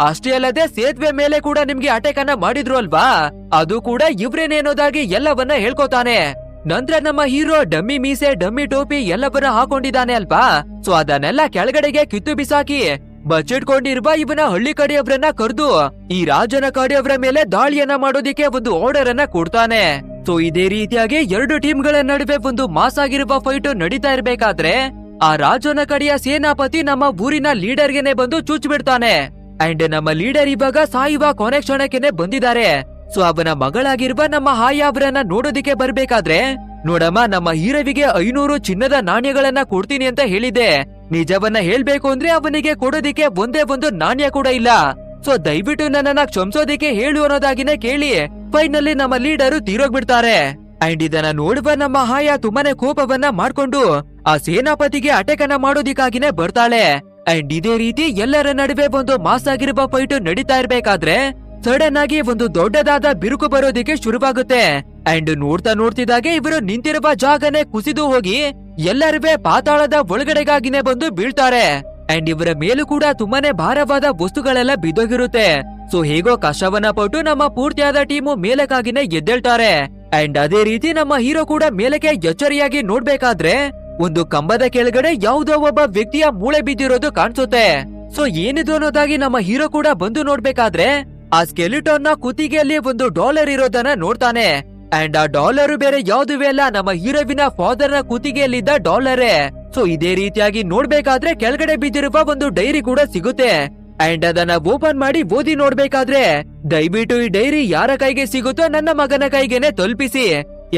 Speaker 1: ಅಷ್ಟೇ ಅಲ್ಲದೆ ಸೇತುವೆ ಮೇಲೆ ಕೂಡ ನಿಮ್ಗೆ ಅಟ್ಯಾಕ್ ಅನ್ನ ಮಾಡಿದ್ರು ಅಲ್ವಾ, ಅದು ಕೂಡ ಇವ್ರೇನೆ ಅನ್ನೋದಾಗಿ ಎಲ್ಲವನ್ನ ಹೇಳ್ಕೊತಾನೆ. ನಂತರ ನಮ್ಮ ಹೀರೋ ಡಮ್ಮಿ ಮೀಸೆ ಡಮ್ಮಿ ಟೋಪಿ ಎಲ್ಲವನ್ನ ಹಾಕೊಂಡಿದ್ದಾನೆ ಅಲ್ವಾ, ಸೊ ಅದನ್ನೆಲ್ಲ ಕೆಳಗಡೆಗೆ ಕಿತ್ತು ಬಿಸಾಕಿ ಬಚ್ಚಿಟ್ಕೊಂಡಿರುವ ಇವನ ಹಳ್ಳಿ ಕಡೆಯವರನ್ನ ಕರೆದು ಈ ರಾಜನ ಕಡೆಯವರ ಮೇಲೆ ದಾಳಿಯನ್ನ ಮಾಡೋದಿಕ್ಕೆ ಒಂದು ಆರ್ಡರ್ ಅನ್ನ ಕೊಡ್ತಾನೆ. ಸೊ ಇದೇ ರೀತಿಯಾಗಿ ಎರಡು ಟೀಮ್ಗಳ ನಡುವೆ ಒಂದು ಮಾಸ್ ಆಗಿರುವ ಫೈಟ್ ನಡೀತಾ ಇರ್ಬೇಕಾದ್ರೆ ಆ ರಾಜನ ಕಡೆಯ ಸೇನಾಪತಿ ನಮ್ಮ ಊರಿನ ಲೀಡರ್ಗೆನೆ ಬಂದು ಚುಚ್ಚು ಬಿಡ್ತಾನೆ. ಅಂಡ್ ನಮ್ಮ ಲೀಡರ್ ಇವಾಗ ಸಾಯುವ ಕೊನೆ ಕ್ಷಣಕ್ಕೆನೆ ಬಂದಿದ್ದಾರೆ. ಸೊ ಅವನ ಮಗಳಾಗಿರುವ ನಮ್ಮ ಹಾಯ ಅವರನ್ನ ನೋಡೋದಿಕ್ಕೆ ಬರ್ಬೇಕಾದ್ರೆ, ನೋಡಮ್ಮ ನಮ್ಮ ಹೀರೋವಿಗೆ 500 ಚಿನ್ನದ ನಾಣ್ಯಗಳನ್ನ ಕೊಡ್ತೀನಿ ಅಂತ ಹೇಳಿದೆ. ನಿಜವನ್ನ ಹೇಳ್ಬೇಕು ಅಂದ್ರೆ ಅವನಿಗೆ ಕೊಡೋದಿಕ್ಕೆ ಒಂದೇ ಒಂದು ನಾಣ್ಯ ಕೂಡ ಇಲ್ಲ. ಸೊ ದಯವಿಟ್ಟು ನನ್ನನ್ನ ಕ್ಷಮಿಸೋದಿಕ್ಕೆ ಹೇಳು ಅನ್ನೋದಾಗಿನೇ ಕೇಳಿ ಫೈನಲಿ ನಮ್ಮ ಲೀಡರು ತೀರೋಗ್ಬಿಡ್ತಾರೆ. ಅಂಡ್ ಇದನ್ನ ನೋಡುವ ನಮ್ಮ ಹಾಯ ತುಂಬಾನೇ ಕೋಪವನ್ನ ಮಾಡ್ಕೊಂಡು ಆ ಸೇನಾಪತಿಗೆ ಅಟ್ಯಾಕ್ ಅನ್ನ ಮಾಡೋದಿಕ್ಕಾಗಿನೇ ಬರ್ತಾಳೆ. ಅಂಡ್ ಇದೇ ರೀತಿ ಎಲ್ಲರ ನಡುವೆ ಒಂದು ಮಾಸ್ ಆಗಿರುವ ಫೈಟ್ ನಡೀತಾ ಇರ್ಬೇಕಾದ್ರೆ ಸಡನ್ ಆಗಿ ಒಂದು ದೊಡ್ಡದಾದ ಬಿರುಕು ಬರೋದಿಕ್ಕೆ ಶುರುವಾಗುತ್ತೆ. ಅಂಡ್ ನೋಡ್ತಾ ನೋಡ್ತಿದ್ದಾಗೆ ಇವರು ನಿಂತಿರುವ ಜಾಗನೇ ಕುಸಿದು ಹೋಗಿ ಎಲ್ಲರೂ ಪಾತಾಳದ ಒಳಗಡೆಗಾಗಿನೇ ಬಂದು ಬೀಳ್ತಾರೆ. ಅಂಡ್ ಇವರ ಮೇಲೂ ಕೂಡ ತುಂಬಾನೇ ಭಾರವಾದ ವಸ್ತುಗಳೆಲ್ಲ ಬಿದ್ದೋಗಿರುತ್ತೆ. ಸೊ ಹೇಗೋ ಕಷ್ಟವನ್ನ ಪಟ್ಟು ನಮ್ಮ ಪೂರ್ತಿಯಾದ ಟೀಮು ಮೇಲಕ್ಕಾಗಿನೇ ಎದ್ದೇಳ್ತಾರೆ. ಅಂಡ್ ಅದೇ ರೀತಿ ನಮ್ಮ ಹೀರೋ ಕೂಡ ಮೇಲಕ್ಕೆ ಎಚ್ಚರಿಯಾಗಿ ನೋಡ್ಬೇಕಾದ್ರೆ ಒಂದು ಕಂಬದ ಕೆಳಗಡೆ ಯಾವುದೋ ಒಬ್ಬ ವ್ಯಕ್ತಿಯ ಮೂಳೆ ಬಿದ್ದಿರೋದು ಕಾಣಿಸುತ್ತೆ. ಸೊ ಏನಿದು ಅನ್ನೋದಾಗಿ ನಮ್ಮ ಹೀರೋ ಕೂಡ ಬಂದು ನೋಡ್ಬೇಕಾದ್ರೆ ಆ ಸ್ಕೆಲಿಟನ್ ನ ಕುತ್ತಿಗೆಯಲ್ಲಿ ಒಂದು ಡಾಲರ್ ಇರೋದನ್ನ ನೋಡ್ತಾನೆ. ಅಂಡ್ ಆ ಡಾಲರ್ ಬೇರೆ ಯಾವುದುವೇ ಅಲ್ಲ, ನಮ್ಮ ಹೀರೋವಿನ ಫಾದರ್ ನ ಕುತ್ತಿಗೆಯಲ್ಲಿದ್ದ ಡಾಲರೇ. ಸೊ ಇದೇ ರೀತಿಯಾಗಿ ನೋಡ್ಬೇಕಾದ್ರೆ ಕೆಳಗಡೆ ಬಿದ್ದಿರುವ ಒಂದು ಡೈರಿ ಕೂಡ ಸಿಗುತ್ತೆ. ಅಂಡ್ ಅದನ್ನ ಓಪನ್ ಮಾಡಿ ಓದಿ ನೋಡ್ಬೇಕಾದ್ರೆ ದಯವಿಟ್ಟು ಈ ಡೈರಿ ಯಾರ ಕೈಗೆ ಸಿಗುತ್ತೋ ನನ್ನ ಮಗನ ಕೈಗೆನೆ ತಲುಪಿಸಿ,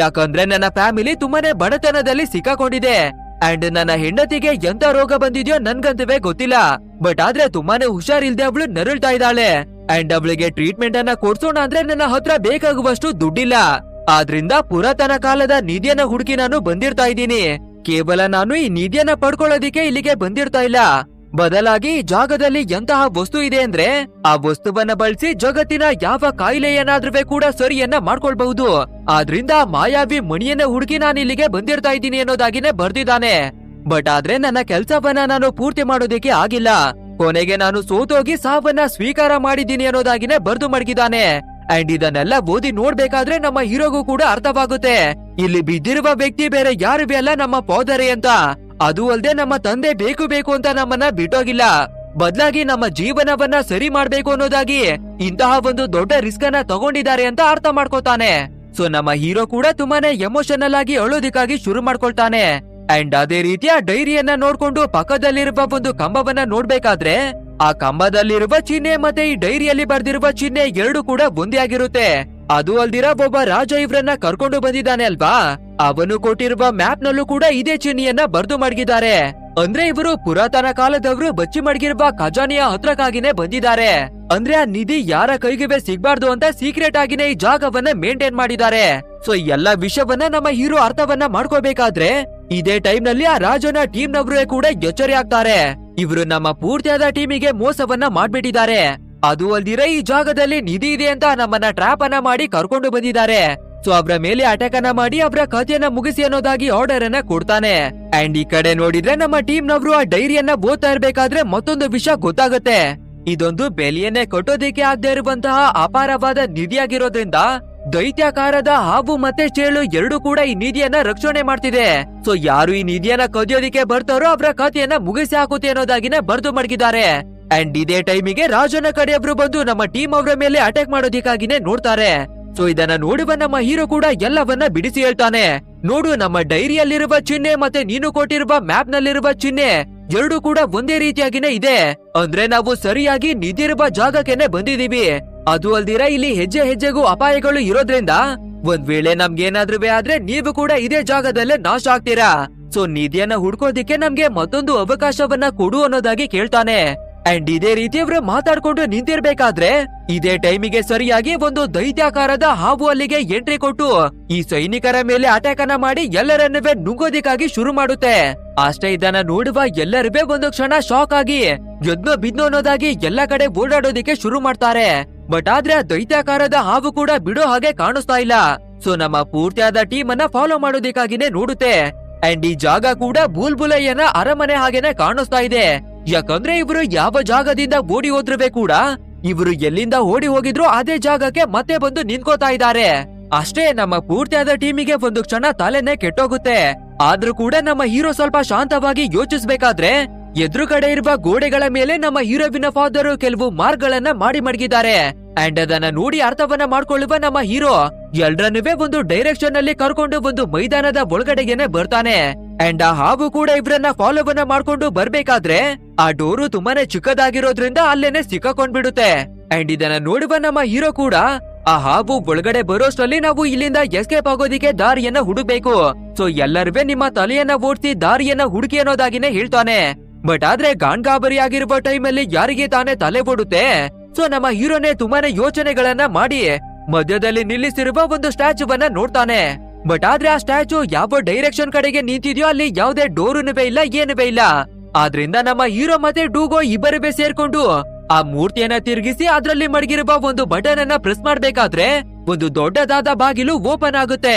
Speaker 1: ಯಾಕಂದ್ರೆ ನನ್ನ ಫ್ಯಾಮಿಲಿ ತುಂಬಾನೇ ಬಡತನದಲ್ಲಿ ಸಿಕ್ಕಾಕೊಂಡಿದೆ. ಅಂಡ್ ನನ್ನ ಹೆಂಡತಿಗೆ ಎಂತ ರೋಗ ಬಂದಿದ್ಯೋ ನನ್ಗಂತವೇ ಗೊತ್ತಿಲ್ಲ, ಬಟ್ ಆದ್ರೆ ತುಂಬಾನೇ ಹುಷಾರಿಲ್ದೆ ಅವಳು ನರಳ್ತಾ ಇದ್ದಾಳೆ. ಅಂಡ್ ಅವಳಿಗೆ ಟ್ರೀಟ್ಮೆಂಟ್ ಅನ್ನ ಕೊಡ್ಸೋಣ ಅಂದ್ರೆ ನನ್ನ ಹತ್ರ ಬೇಕಾಗುವಷ್ಟು ದುಡ್ಡಿಲ್ಲ. ಆದ್ರಿಂದ ಪುರಾತನ ಕಾಲದ ನಿಧಿಯನ್ನ ಹುಡುಕಿ ನಾನು ಬಂದಿರ್ತಾ ಇದ್ದೀನಿ. ಕೇವಲ ನಾನು ಈ ನಿಧಿಯನ್ನ ಪಡ್ಕೊಳ್ಳೋದಿಕ್ಕೆ ಇಲ್ಲಿಗೆ ಬಂದಿರ್ತಾ ಇಲ್ಲ, ಬದಲಾಗಿ ಈ ಜಾಗದಲ್ಲಿ ಎಂತಹ ವಸ್ತು ಇದೆ ಅಂದ್ರೆ ಆ ವಸ್ತುವನ್ನ ಬಳಸಿ ಜಗತ್ತಿನ ಯಾವ ಕಾಯಿಲೆಯನ್ನಾದ್ರೂ ಕೂಡ ಸರಿಯನ್ನ ಮಾಡ್ಕೊಳ್ಬಹುದು. ಆದ್ರಿಂದ ಮಾಯಾವಿ ಮಣಿಯನ್ನ ಹುಡುಕಿ ನಾನು ಇಲ್ಲಿಗೆ ಬಂದಿರ್ತಾ ಇದ್ದೀನಿ ಅನ್ನೋದಾಗಿನೇ ಬರ್ದಿದ್ದಾನೆ. ಬಟ್ ಆದ್ರೆ ನನ್ನ ಕೆಲ್ಸವನ್ನ ನಾನು ಪೂರ್ತಿ ಮಾಡೋದಿಕ್ಕೆ ಆಗಿಲ್ಲ. ಕೊನೆಗೆ ನಾನು ಸೋತೋಗಿ ಸಾವನ್ನ ಸ್ವೀಕಾರ ಮಾಡಿದ್ದೀನಿ ಅನ್ನೋದಾಗಿನೇ ಬರ್ದು ಮಡಗಿದ್ದಾನೆ. ಅಂಡ್ ಇದನ್ನೆಲ್ಲ ಓದಿ ನೋಡ್ಬೇಕಾದ್ರೆ ನಮ್ಮ ಹೀರೋಗೂ ಕೂಡ ಅರ್ಥವಾಗುತ್ತೆ, ಇಲ್ಲಿ ಬಿದ್ದಿರುವ ವ್ಯಕ್ತಿ ಬೇರೆ ಯಾರು ಅಲ್ಲ, ನಮ್ಮ ಪೋದರೆ ಅಂತ. ಅದು ಅಲ್ಲದೆ ನಮ್ಮ ತಂದೆ ಬೇಕು ಅಂತ ನಮ್ಮನ್ನ ಬಿಟ್ಟೋಗಿಲ್ಲ, ಬದಲಾಗಿ ನಮ್ಮ ಜೀವನವನ್ನ ಸರಿ ಮಾಡ್ಬೇಕು ಅನ್ನೋದಾಗಿ ಇಂತಹ ಒಂದು ದೊಡ್ಡ ರಿಸ್ಕ್ ಅನ್ನ ತಗೊಂಡಿದ್ದಾರೆ ಅಂತ ಅರ್ಥ ಮಾಡ್ಕೊತಾನೆ. ಸೊ ನಮ್ಮ ಹೀರೋ ಕೂಡ ತುಂಬಾನೇ ಎಮೋಷನಲ್ ಆಗಿ ಅಳೋದಿಕ್ಕಾಗಿ ಶುರು ಮಾಡ್ಕೊಳ್ತಾನೆ. ಅಂಡ್ ಅದೇ ರೀತಿಯ ಡೈರಿಯನ್ನ ನೋಡ್ಕೊಂಡು ಪಕ್ಕದಲ್ಲಿರುವ ಒಂದು ಕಂಬವನ್ನ ನೋಡ್ಬೇಕಾದ್ರೆ ಆ ಕಂಬದಲ್ಲಿರುವ ಚಿಹ್ನೆ ಮತ್ತೆ ಈ ಡೈರಿಯಲ್ಲಿ ಬರ್ದಿರುವ ಚಿಹ್ನೆ ಎರಡು ಕೂಡ ಒಂದೇ ಆಗಿರುತ್ತೆ. ಅದು ಅಲ್ದಿರ ಒಬ್ಬ ರಾಜ ಇವ್ರನ್ನ ಕರ್ಕೊಂಡು ಬಂದಿದ್ದಾನೆ ಅಲ್ವಾ, ಅವನು ಕೊಟ್ಟಿರುವ ಮ್ಯಾಪ್ ನಲ್ಲೂ ಕೂಡ ಇದೇ ಚಿಹ್ನೆಯನ್ನ ಬರ್ದು ಮಡಗಿದ್ದಾರೆ. ಅಂದ್ರೆ ಇವರು ಪುರಾತನ ಕಾಲದವರು ಬಚ್ಚಿ ಮಡಗಿರುವ ಖಜಾನೆಯ ಹತ್ರಕ್ಕಾಗಿನೇ ಬಂದಿದ್ದಾರೆ. ಅಂದ್ರೆ ಆ ನಿಧಿ ಯಾರ ಕೈಗೆ ಸಿಗ್ಬಾರ್ದು ಅಂತ ಸೀಕ್ರೆಟ್ ಆಗಿನೇ ಈ ಜಾಗವನ್ನ ಮೇಂಟೈನ್ ಮಾಡಿದ್ದಾರೆ. ಸೊ ಎಲ್ಲ ವಿಷಯವನ್ನ ನಮ್ಮ ಹೀರೋ ಅರ್ಥವನ್ನ ಮಾಡ್ಕೋಬೇಕಾದ್ರೆ ಇದೇ ಟೈಮ್ ನಲ್ಲಿ ಆ ರಾಜನ ಟೀಮ್ ನವರು ಕೂಡ ಎಚ್ಚರಿ ಆಗ್ತಾರೆ. ಇವರು ನಮ್ಮ ಪೂರ್ತಿಯಾದ ಟೀಮಿಗೆ ಮೋಸವನ್ನ ಮಾಡ್ಬಿಟ್ಟಿದ್ದಾರೆ. ಅದು ಅಲ್ದಿರ ಈ ಜಾಗದಲ್ಲಿ ನಿಧಿ ಇದೆ ಅಂತ ನಮ್ಮನ್ನ ಟ್ರ್ಯಾಪ್ ಅನ್ನ ಮಾಡಿ ಕರ್ಕೊಂಡು ಬಂದಿದ್ದಾರೆ. ಸೊ ಅವರ ಮೇಲೆ ಅಟ್ಯಾಕ್ ಅನ್ನ ಮಾಡಿ ಅವರ ಕಥೆಯನ್ನ ಮುಗಿಸಿ ಅನ್ನೋದಾಗಿ ಆರ್ಡರ್ ಅನ್ನ ಕೊಡ್ತಾನೆ. ಅಂಡ್ ಈ ಕಡೆ ನೋಡಿದ್ರೆ ನಮ್ಮ ಟೀಮ್ ನವರು ಆ ಡೈರಿಯನ್ನ ಓದ್ತಾ ಇರ್ಬೇಕಾದ್ರೆ ಮತ್ತೊಂದು ವಿಷಯ ಗೊತ್ತಾಗುತ್ತೆ. ಇದೊಂದು ಬೆಲೆಯನ್ನೇ ಕಟ್ಟೋದಿಕ್ಕೆ ಆಗದೆ ಇರುವಂತಹ ಅಪಾರವಾದ ನಿಧಿಯಾಗಿರೋದ್ರಿಂದ ದೈತ್ಯಾಕಾರದ ಹಾವು ಮತ್ತೆ ಚೇಳು ಎರಡು ಕೂಡ ಈ ನಿಧಿಯನ್ನ ರಕ್ಷಣೆ ಮಾಡ್ತಿದೆ. ಸೊ ಯಾರು ಈ ನಿಧಿಯನ್ನ ಕದಿಯೋದಿಕ್ಕೆ ಬರ್ತಾರೋ ಅವರ ಕಥೆಯನ್ನ ಮುಗಿಸಿ ಹಾಕುತ್ತೆ ಅನ್ನೋದಾಗಿನೇ ಬರ್ದು ಮಡಗಿದ್ದಾರೆ. ಅಂಡ್ ಇದೇ ಟೈಮಿಗೆ ರಾಜನ ಕಡೆಯವರು ಬಂದು ನಮ್ಮ ಟೀಮ್ ಅವರ ಮೇಲೆ ಅಟ್ಯಾಕ್ ಮಾಡೋದಿಕ್ಕಾಗಿನೇ ನೋಡ್ತಾರೆ. ಸೊ ಇದನ್ನ ನೋಡುವ ನಮ್ಮ ಹೀರೋ ಕೂಡ ಎಲ್ಲವನ್ನ ಬಿಡಿಸಿ ಹೇಳ್ತಾನೆ, ನೋಡು ನಮ್ಮ ಡೈರಿಯಲ್ಲಿರುವ ಚಿಹ್ನೆ ಮತ್ತೆ ನೀನು ಕೊಟ್ಟಿರುವ ಮ್ಯಾಪ್ ನಲ್ಲಿರುವ ಚಿಹ್ನೆ ಎರಡು ಕೂಡ ಒಂದೇ ರೀತಿಯಾಗಿನೇ ಇದೆ. ಅಂದ್ರೆ ನಾವು ಸರಿಯಾಗಿ ನಿಧಿರುವ ಜಾಗಕ್ಕೆನೆ ಬಂದಿದೀವಿ. ಅದು ಅಲ್ದಿರ ಇಲ್ಲಿ ಹೆಜ್ಜೆ ಹೆಜ್ಜೆಗೂ ಅಪಾಯಗಳು ಇರೋದ್ರಿಂದ ಒಂದ್ ವೇಳೆ ನಮ್ಗೇನಾದ್ರೂ ಆದ್ರೆ ನೀವು ಕೂಡ ಇದೇ ಜಾಗದಲ್ಲೇ ನಾಶ ಆಗ್ತೀರಾ. ಸೊ ನಿಧಿಯನ್ನ ಹುಡ್ಕೋದಿಕ್ಕೆ ನಮ್ಗೆ ಮತ್ತೊಂದು ಅವಕಾಶವನ್ನ ಕೊಡು ಅನ್ನೋದಾಗಿ ಕೇಳ್ತಾನೆ. ಅಂಡ್ ಇದೇ ರೀತಿ ಅವರು ಮಾತಾಡ್ಕೊಂಡು ನಿಂತಿರ್ಬೇಕಾದ್ರೆ ಇದೇ ಟೈಮಿಗೆ ಸರಿಯಾಗಿ ಒಂದು ದೈತ್ಯಾಕಾರದ ಹಾವು ಅಲ್ಲಿಗೆ ಎಂಟ್ರಿ ಕೊಟ್ಟು ಈ ಸೈನಿಕರ ಮೇಲೆ ಅಟ್ಯಾಕ್ ಅನ್ನ ಮಾಡಿ ಎಲ್ಲರನ್ನುವೆ ನುಂಗೋದಿಕ್ಕಾಗಿ ಶುರು ಮಾಡುತ್ತೆ. ಅಷ್ಟೇ ಇದನ್ನ ನೋಡುವ ಎಲ್ಲರಿಗೂ ಒಂದು ಕ್ಷಣ ಶಾಕ್ ಆಗಿ ಎದ್ನೋ ಬಿದ್ನೋ ಅನ್ನೋದಾಗಿ ಎಲ್ಲ ಕಡೆ ಓಡಾಡೋದಿಕ್ಕೆ ಶುರು ಮಾಡ್ತಾರೆ. ಬಟ್ ಆದ್ರೆ ಆ ದೈತ್ಯಾಕಾರದ ಹಾವು ಕೂಡ ಬಿಡೋ ಹಾಗೆ ಕಾಣಿಸ್ತಾ ಇಲ್ಲ. ಸೊ ನಮ್ಮ ಪೂರ್ತಿಯಾದ ಟೀಮ್ ಅನ್ನ ಫಾಲೋ ಮಾಡೋದಿಕ್ಕಾಗಿನೇ ನೋಡುತ್ತೆ. ಅಂಡ್ ಈ ಜಾಗ ಕೂಡ ಬುಲ್ಬುಲಯ್ಯನ ಅರಮನೆ ಹಾಗೇನೆ ಕಾಣಿಸ್ತಾ ಇದೆ. ಯಾಕಂದ್ರೆ ಇವರು ಯಾವ ಜಾಗದಿಂದ ಓಡಿ ಹೋದ್ರೂ ಕೂಡ ಇವರು ಎಲ್ಲಿಂದ ಓಡಿ ಹೋಗಿದ್ರು ಅದೇ ಜಾಗಕ್ಕೆ ಮತ್ತೆ ಬಂದು ನಿಂತ್ಕೋತಾ ಇದ್ದಾರೆ. ಅಷ್ಟೇ ನಮ್ಮ ಪೂರ್ತಿಯಾದ ಟೀಮಿಗೆ ಒಂದು ಕ್ಷಣ ತಲೆನೇ ಕೆಟ್ಟೋಗುತ್ತೆ. ಆದ್ರೂ ಕೂಡ ನಮ್ಮ ಹೀರೋ ಸ್ವಲ್ಪ ಶಾಂತವಾಗಿ ಯೋಚಿಸ್ಬೇಕಾದ್ರೆ ಎದುರುಗಡೆ ಇರುವ ಗೋಡೆಗಳ ಮೇಲೆ ನಮ್ಮ ಹೀರೋವಿನ ಫಾದರ್ ಕೆಲವು ಮಾರ್ಕ್ಗಳನ್ನ ಮಾಡಿ ಮಡಗಿದ್ದಾರೆ. ಅಂಡ್ ಅದನ್ನ ನೋಡಿ ಅರ್ಥವನ್ನ ಮಾಡ್ಕೊಳ್ಳುವ ನಮ್ಮ ಹೀರೋ ಎಲ್ರನ್ನುವೆ ಒಂದು ಡೈರೆಕ್ಷನ್ ಅಲ್ಲಿ ಕರ್ಕೊಂಡು ಒಂದು ಮೈದಾನದ ಒಳಗಡೆಗೆನೆ ಬರ್ತಾನೆ. ಅಂಡ್ ಆ ಹಾವು ಕೂಡ ಇವ್ರನ್ನ ಫಾಲೋವನ್ನ ಮಾಡ್ಕೊಂಡು ಬರ್ಬೇಕಾದ್ರೆ ಆ ಡೋರು ತುಂಬಾನೇ ಚಿಕ್ಕದಾಗಿರೋದ್ರಿಂದ ಅಲ್ಲೇನೆ ಸಿಕ್ಕಾಕೊಂಡ್ಬಿಡುತ್ತೆ. ಅಂಡ್ ಇದನ್ನ ನೋಡುವ ನಮ್ಮ ಹೀರೋ ಕೂಡ ಆ ಹಾವು ಒಳಗಡೆ ಬರೋಷ್ಟರಲ್ಲಿ ನಾವು ಇಲ್ಲಿಂದ ಎಸ್ಕೇಪ್ ಆಗೋದಿಕ್ಕೆ ದಾರಿಯನ್ನ ಹುಡುಕ್ಬೇಕು. ಸೊ ಎಲ್ಲರೂ ನಿಮ್ಮ ತಲೆಯನ್ನ ಓಡಿಸಿ ದಾರಿಯನ್ನ ಹುಡುಕಿ ಅನ್ನೋದಾಗಿನೇ ಹೇಳ್ತಾನೆ. ಬಟ್ ಆದ್ರೆ ಗಾಂಗಾಬರಿ ಆಗಿರುವ ಟೈಮಲ್ಲಿ ಯಾರಿಗೆ ತಾನೇ ತಲೆ ಓಡುತ್ತೆ. ಸೊ ನಮ್ಮ ಹೀರೋನೇ ತುಂಬಾನೇ ಯೋಚನೆಗಳನ್ನ ಮಾಡಿ ಮಧ್ಯದಲ್ಲಿ ನಿಲ್ಲಿಸಿರುವ ಒಂದು ಸ್ಟ್ಯಾಚುವನ್ನ ನೋಡ್ತಾನೆ. ಬಟ್ ಆದ್ರೆ ಆ ಸ್ಟ್ಯಾಚು ಯಾವ ಡೈರೆಕ್ಷನ್ ಕಡೆಗೆ ನಿಂತಿದ್ಯೋ ಅಲ್ಲಿ ಯಾವುದೇ ಡೋರುನುವೆ ಇಲ್ಲ, ಏನುವೆ ಇಲ್ಲ. ಆದ್ರಿಂದ ನಮ್ಮ ಹೀರೋ ಮತ್ತೆ ಡೂಗೋ ಇಬ್ಬರುವೆ ಸೇರ್ಕೊಂಡು ಆ ಮೂರ್ತಿಯನ್ನ ತಿರುಗಿಸಿ ಅದ್ರಲ್ಲಿ ಮಡಗಿರುವ ಒಂದು ಬಟನ್ ಅನ್ನ ಪ್ರೆಸ್ ಮಾಡ್ಬೇಕಾದ್ರೆ ಒಂದು ದೊಡ್ಡದಾದ ಬಾಗಿಲು ಓಪನ್ ಆಗುತ್ತೆ.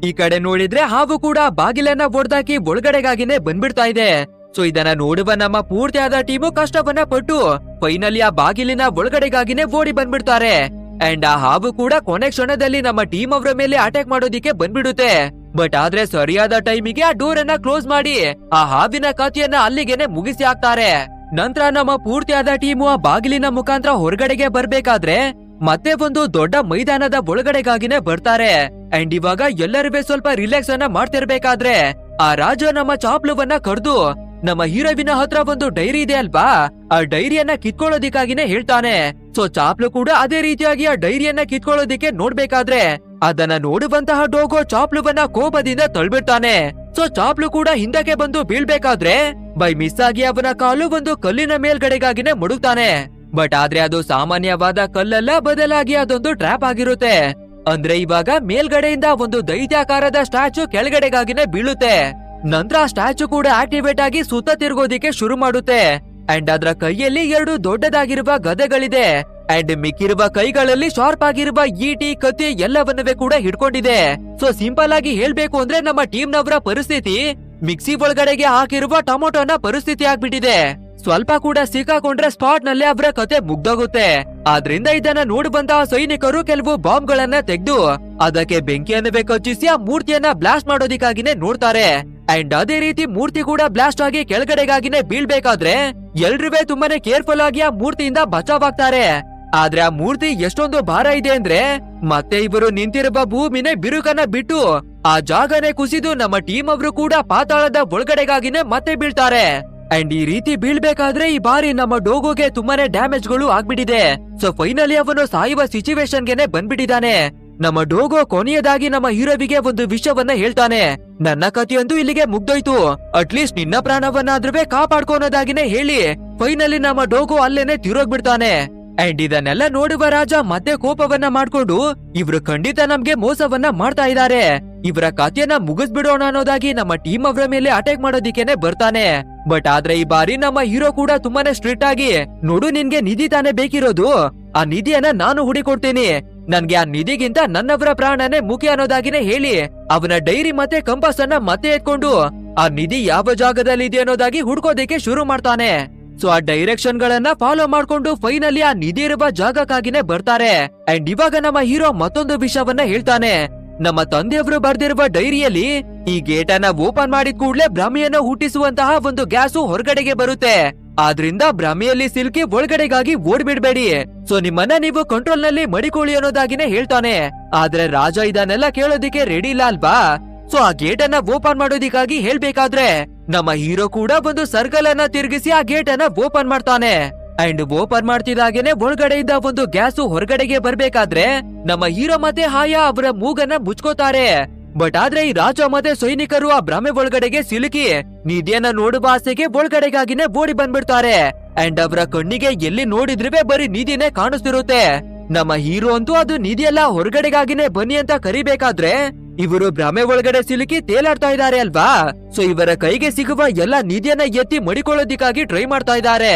Speaker 1: ಈ ಕಡೆ ನೋಡಿದ್ರೆ ಹಾವು ಕೂಡ ಬಾಗಿಲನ್ನ ಒಡೆದಾಕಿ ಒಳಗಡೆಗಾಗಿನೇ ಬಂದ್ಬಿಡ್ತಾ ಇದೆ. ಸೊ ಇದನ್ನ ನೋಡುವ ನಮ್ಮ ಪೂರ್ತಿಯಾದ ಟೀಮು ಕಷ್ಟವನ್ನ ಪಟ್ಟು ಫೈನಲಿ ಆ ಬಾಗಿಲಿನ ಒಳಗಡೆಗಾಗಿನೇ ಓಡಿ ಬಂದ್ಬಿಡ್ತಾರೆ. ಅಂಡ್ ಆ ಹಾವು ಕೂಡ ಕೊನೆ ಕ್ಷಣದಲ್ಲಿ ನಮ್ಮ ಟೀಮ್ ಅವರ ಮೇಲೆ ಅಟ್ಯಾಕ್ ಮಾಡೋದಿಕ್ಕೆ ಬಂದ್ಬಿಡುತ್ತೆ. ಬಟ್ ಆದ್ರೆ ಸರಿಯಾದ ಟೈಮಿಗೆ ಆ ಡೋರ್ ಅನ್ನ ಕ್ಲೋಸ್ ಮಾಡಿ ಆ ಹಾವಿನ ಕಥೆಯನ್ನ ಅಲ್ಲಿಗೆನೆ ಮುಗಿಸಿ ಹಾಕ್ತಾರೆ. ನಂತರ ನಮ್ಮ ಪೂರ್ತಿಯಾದ ಟೀಮು ಆ ಬಾಗಿಲಿನ ಮುಖಾಂತರ ಹೊರಗಡೆಗೆ ಬರ್ಬೇಕಾದ್ರೆ ಮತ್ತೆ ಒಂದು ದೊಡ್ಡ ಮೈದಾನದ ಒಳಗಡೆಗಾಗಿನೇ ಬರ್ತಾರೆ. ಅಂಡ್ ಇವಾಗ ಎಲ್ಲರೂ ಸ್ವಲ್ಪ ರಿಲ್ಯಾಕ್ಸ್ ಅನ್ನ ಮಾಡ್ತಿರ್ಬೇಕಾದ್ರೆ ಆ ರಾಜ ನಮ್ಮ ಚಾಪ್ಲುವನ್ನ ಕರೆದು ನಮ್ಮ ಹೀರೋವಿನ ಹತ್ರ ಒಂದು ಡೈರಿ ಇದೆ ಅಲ್ವಾ, ಆ ಡೈರಿಯನ್ನ ಕಿತ್ಕೊಳ್ಳೋದಿಕ್ಕಾಗಿನೇ ಹೇಳ್ತಾನೆ. ಸೊ ಚಾಪ್ಲು ಕೂಡ ಅದೇ ರೀತಿಯಾಗಿ ಆ ಡೈರಿಯನ್ನ ಕಿತ್ಕೊಳ್ಳೋದಿಕ್ಕೆ ನೋಡ್ಬೇಕಾದ್ರೆ ಅದನ್ನ ನೋಡುವಂತಹ ಡೋಗೋ ಚಾಪ್ಲುವನ್ನ ಕೋಪದಿಂದ ತಳ್ಬಿಡ್ತಾನೆ. ಸೊ ಚಾಪ್ಲು ಕೂಡ ಹಿಂದಕ್ಕೆ ಬಂದು ಬೀಳ್ಬೇಕಾದ್ರೆ ಬೈ ಮಿಸ್ ಆಗಿ ಅವನ ಕಾಲು ಒಂದು ಕಲ್ಲಿನ ಮೇಲ್ಗಡೆಗಾಗಿನೇ ಮುಡುಗ್ತಾನೆ. ಬಟ್ ಆದ್ರೆ ಅದು ಸಾಮಾನ್ಯವಾದ ಕಲ್ಲಲ್ಲ, ಬದಲಾಗಿ ಅದೊಂದು ಟ್ರ್ಯಾಪ್ ಆಗಿರುತ್ತೆ. ಅಂದ್ರೆ ಇವಾಗ ಮೇಲ್ಗಡೆಯಿಂದ ಒಂದು ದೈತ್ಯಾಕಾರದ ಸ್ಟ್ಯಾಚು ಕೆಳಗಡೆಗಾಗಿನೇ ಬೀಳುತ್ತೆ. ನಂತರ ಸ್ಟ್ಯಾಚು ಕೂಡ ಆಕ್ಟಿವೇಟ್ ಆಗಿ ಸುತ್ತ ತಿರುಗೋದಿಕ್ಕೆ ಶುರು ಮಾಡುತ್ತೆ. ಅಂಡ್ ಅದರ ಕೈಯಲ್ಲಿ 2 ದೊಡ್ಡದಾಗಿರುವ ಗದೆಗಳಿದೆ ಅಂಡ್ ಮಿಕ್ಕಿರುವ ಕೈಗಳಲ್ಲಿ ಶಾರ್ಪ್ ಆಗಿರುವ ಈಟಿ ಕತ್ತಿ ಎಲ್ಲವನ್ನವೇ ಕೂಡ ಹಿಡ್ಕೊಂಡಿದೆ. ಸೊ ಸಿಂಪಲ್ ಆಗಿ ಹೇಳ್ಬೇಕು ಅಂದ್ರೆ ನಮ್ಮ ಟೀಮ್ ನವರ ಪರಿಸ್ಥಿತಿ ಮಿಕ್ಸಿ ಒಳಗಡೆಗೆ ಹಾಕಿರುವ ಟೊಮೊಟೊನ ಪರಿಸ್ಥಿತಿ ಆಗ್ಬಿಟ್ಟಿದೆ. ಸ್ವಲ್ಪ ಕೂಡ ಸಿಕ್ಕಾಕೊಂಡ್ರೆ ಸ್ಪಾಟ್ ನಲ್ಲಿ ಅವರ ಕತೆ ಮುಗ್ದೋಗುತ್ತೆ. ಆದ್ರಿಂದ ಇದನ್ನ ನೋಡಿ ಬಂದ ಸೈನಿಕರು ಕೆಲವು ಬಾಂಬ್ ಗಳನ್ನ ತೆಗೆದು ಅದಕ್ಕೆ ಬೆಂಕಿಯನ್ನವೇ ಕಚ್ಚಿಸಿ ಆ ಮೂರ್ತಿಯನ್ನ ಬ್ಲಾಸ್ಟ್ ಮಾಡೋದಿಕ್ಕಾಗಿನೇ ನೋಡ್ತಾರೆ. ಅಂಡ್ ಅದೇ ರೀತಿ ಮೂರ್ತಿ ಕೂಡ ಬ್ಲಾಸ್ಟ್ ಆಗಿ ಕೆಳಗಡೆಗಾಗಿನೇ ಬೀಳ್ಬೇಕಾದ್ರೆ ಎಲ್ರುವೆ ತುಂಬಾನೇ ಕೇರ್ಫುಲ್ ಆಗಿ ಆ ಮೂರ್ತಿಯಿಂದ ಬಚಾವಾಗ್ತಾರೆ. ಆದ್ರೆ ಆ ಮೂರ್ತಿ ಎಷ್ಟೊಂದು ಭಾರ ಇದೆ ಅಂದ್ರೆ ಮತ್ತೆ ಇವರು ನಿಂತಿರುವ ಭೂಮಿನೇ ಬಿರುಕನ್ನ ಬಿಟ್ಟು ಆ ಜಾಗನೇ ಕುಸಿದು ನಮ್ಮ ಟೀಮ್ ಅವರು ಕೂಡ ಪಾತಾಳದ ಒಳಗಡೆಗಾಗಿನೇ ಮತ್ತೆ ಬೀಳ್ತಾರೆ. ಅಂಡ್ ಈ ರೀತಿ ಬೀಳ್ಬೇಕಾದ್ರೆ ಈ ಬಾರಿ ನಮ್ಮ ಡೋಗೋಗೆ ತುಂಬಾನೇ ಡ್ಯಾಮೇಜ್ ಗಳು ಆಗ್ಬಿಟ್ಟಿದೆ. ಸೊ ಫೈನಲಿ ಅವನು ಸಾಯುವ ಸಿಚುವೇಶನ್ ಗೆನೆ ಬಂದ್ಬಿಟ್ಟಿದ್ದಾನೆ. ನಮ್ಮ ಡೋಗೋ ಕೊನೆಯದಾಗಿ ನಮ್ಮ ಹೀರೋವಿಗೆ ಒಂದು ವಿಷಯವನ್ನ ಹೇಳ್ತಾನೆ, ನನ್ನ ಕಥೆಯೊಂದು ಇಲ್ಲಿಗೆ ಮುಗ್ದೋಯ್ತು, ಅಟ್ಲೀಸ್ಟ್ ನಿನ್ನ ಪ್ರಾಣವನ್ನಾದ್ರೂ ಕಾಪಾಡ್ಕೊನೋದಾಗಿನೇ ಹೇಳಿ ಫೈನಲಿ ನಮ್ಮ ಡೋಗೋ ಅಲ್ಲೇನೆ ತಿರೋಗ್ಬಿಡ್ತಾನೆ. ಅಂಡ್ ಇದನ್ನೆಲ್ಲ ನೋಡುವ ರಾಜ ಮತ್ತೆ ಕೋಪವನ್ನ ಮಾಡ್ಕೊಂಡು ಇವ್ರು ಖಂಡಿತ ನಮ್ಗೆ ಮೋಸವನ್ನ ಮಾಡ್ತಾ ಇದ್ದಾರೆ, ಇವರ ಕಥೆಯನ್ನ ಮುಗಿಸ್ಬಿಡೋಣ ಅನ್ನೋದಾಗಿ ನಮ್ಮ ಟೀಮ್ ಅವರ ಮೇಲೆ ಅಟ್ಯಾಕ್ ಮಾಡೋದಿಕ್ಕೇನೆ ಬರ್ತಾನೆ. ಬಟ್ ಆದ್ರೆ ಈ ಬಾರಿ ನಮ್ಮ ಹೀರೋ ಕೂಡ ತುಂಬಾನೇ ಸ್ಟ್ರಿಕ್ಟ್ ಆಗಿ, ನೋಡು ನಿನ್ಗೆ ನಿಧಿ ತಾನೇ ಬೇಕಿರೋದು, ಆ ನಿಧಿಯನ್ನ ನಾನು ಹುಡಿಕೊಡ್ತೀನಿ, ನನ್ಗೆ ಆ ನಿಧಿಗಿಂತ ನನ್ನವರ ಪ್ರಾಣನೇ ಮುಖ್ಯ ಅನ್ನೋದಾಗಿನೇ ಹೇಳಿ ಅವನ ಡೈರಿ ಮತ್ತೆ ಕಂಪಾಸ್ ಅನ್ನ ಮತ್ತೆ ಎತ್ಕೊಂಡು ಆ ನಿಧಿ ಯಾವ ಜಾಗದಲ್ಲಿ ಇದೆ ಅನ್ನೋದಾಗಿ ಹುಡ್ಕೋದಿಕ್ಕೆ ಶುರು ಮಾಡ್ತಾನೆ. ಸೊ ಆ ಡೈರೆಕ್ಷನ್ ಗಳನ್ನ ಫಾಲೋ ಮಾಡ್ಕೊಂಡು ಫೈನಲಿ ಆ ನಿಧಿ ಇರುವ ಜಾಗಕ್ಕಾಗಿನೇ ಬರ್ತಾರೆ. ಅಂಡ್ ಇವಾಗ ನಮ್ಮ ಹೀರೋ ಮತ್ತೊಂದು ವಿಷಯವನ್ನ ಹೇಳ್ತಾನೆ, ನಮ್ಮ ತಂದೆಯವರು ಬರ್ದಿರುವ ಡೈರಿಯಲ್ಲಿ ಈ ಗೇಟ್ ಅನ್ನ ಓಪನ್ ಮಾಡಿದ ಕೂಡ್ಲೆ ಭ್ರಮೆಯನ್ನು ಹುಟ್ಟಿಸುವಂತಹ ಒಂದು ಗ್ಯಾಸು ಹೊರಗಡೆಗೆ ಬರುತ್ತೆ, ಆದ್ರಿಂದ ಭ್ರಮೆಯಲ್ಲಿ ಸಿಲ್ಕಿ ಒಳಗಡೆಗಾಗಿ ಓಡ್ಬಿಡ್ಬೇಡಿ, ಸೊ ನಿಮ್ಮನ್ನ ನೀವು ಕಂಟ್ರೋಲ್ ನಲ್ಲಿ ಮಡಿಕೊಳ್ಳಿ ಅನ್ನೋದಾಗಿನೇ ಹೇಳ್ತಾನೆ. ಆದ್ರೆ ರಾಜ ಇದನ್ನೆಲ್ಲ ಕೇಳೋದಿಕ್ಕೆ ರೆಡಿ ಇಲ್ಲ ಅಲ್ವಾ. ಸೊ ಆ ಗೇಟ್ ಅನ್ನ ಓಪನ್ ಮಾಡೋದಿಕ್ಕಾಗಿ ಹೇಳ್ಬೇಕಾದ್ರೆ ನಮ್ಮ ಹೀರೋ ಕೂಡ ಒಂದು ಸರ್ಕಲ್ ಅನ್ನ ತಿರುಗಿಸಿ ಆ ಗೇಟ್ ಅನ್ನ ಓಪನ್ ಮಾಡ್ತಾನೆ. ಅಂಡ್ ಓಪನ್ ಮಾಡ್ತಿದ್ದಾಗೇನೆ ಒಳಗಡೆಯಿಂದ ಒಂದು ಗ್ಯಾಸು ಹೊರಗಡೆಗೆ ಬರ್ಬೇಕಾದ್ರೆ ನಮ್ಮ ಹೀರೋ ಮತ್ತೆ ಹಾಯಾ ಅವರ ಮೂಗನ್ನ ಮುಚ್ಕೋತಾರೆ. ಬಟ್ ಆದ್ರೆ ಈ ರಾಜ ಮತ್ತೆ ಸೈನಿಕರು ಆ ಭ್ರಮೆ ಒಳಗಡೆಗೆ ಸಿಲುಕಿ ನಿಧಿಯನ್ನ ನೋಡುವ ಆಸೆಗೆ ಒಳಗಡೆಗಾಗಿನೇ ಓಡಿ ಬಂದ್ಬಿಡ್ತಾರೆ. ಅಂಡ್ ಅವರ ಕಣ್ಣಿಗೆ ಎಲ್ಲಿ ನೋಡಿದ್ರೆ ಬರೀ ನಿಧಿನೇ ಕಾಣಿಸ್ತಿರುತ್ತೆ. ನಮ್ಮ ಹೀರೋ ಅಂತೂ ಅದು ನಿಧಿಯೆಲ್ಲ ಹೊರಗಡೆಗಾಗಿನೇ ಬನ್ನಿ ಅಂತ ಕರಿಬೇಕಾದ್ರೆ ಇವರು ಭ್ರಮೆ ಒಳಗಡೆ ಸಿಲುಕಿ ತೇಲಾಡ್ತಾ ಇದ್ದಾರೆ ಅಲ್ವಾ. ಸೊ ಇವರ ಕೈಗೆ ಸಿಗುವ ಎಲ್ಲಾ ನಿಧಿಯನ್ನ ಎತ್ತಿ ಮಡಿಕೊಳ್ಳೋದಿಕ್ಕಾಗಿ ಟ್ರೈ ಮಾಡ್ತಾ ಇದ್ದಾರೆ.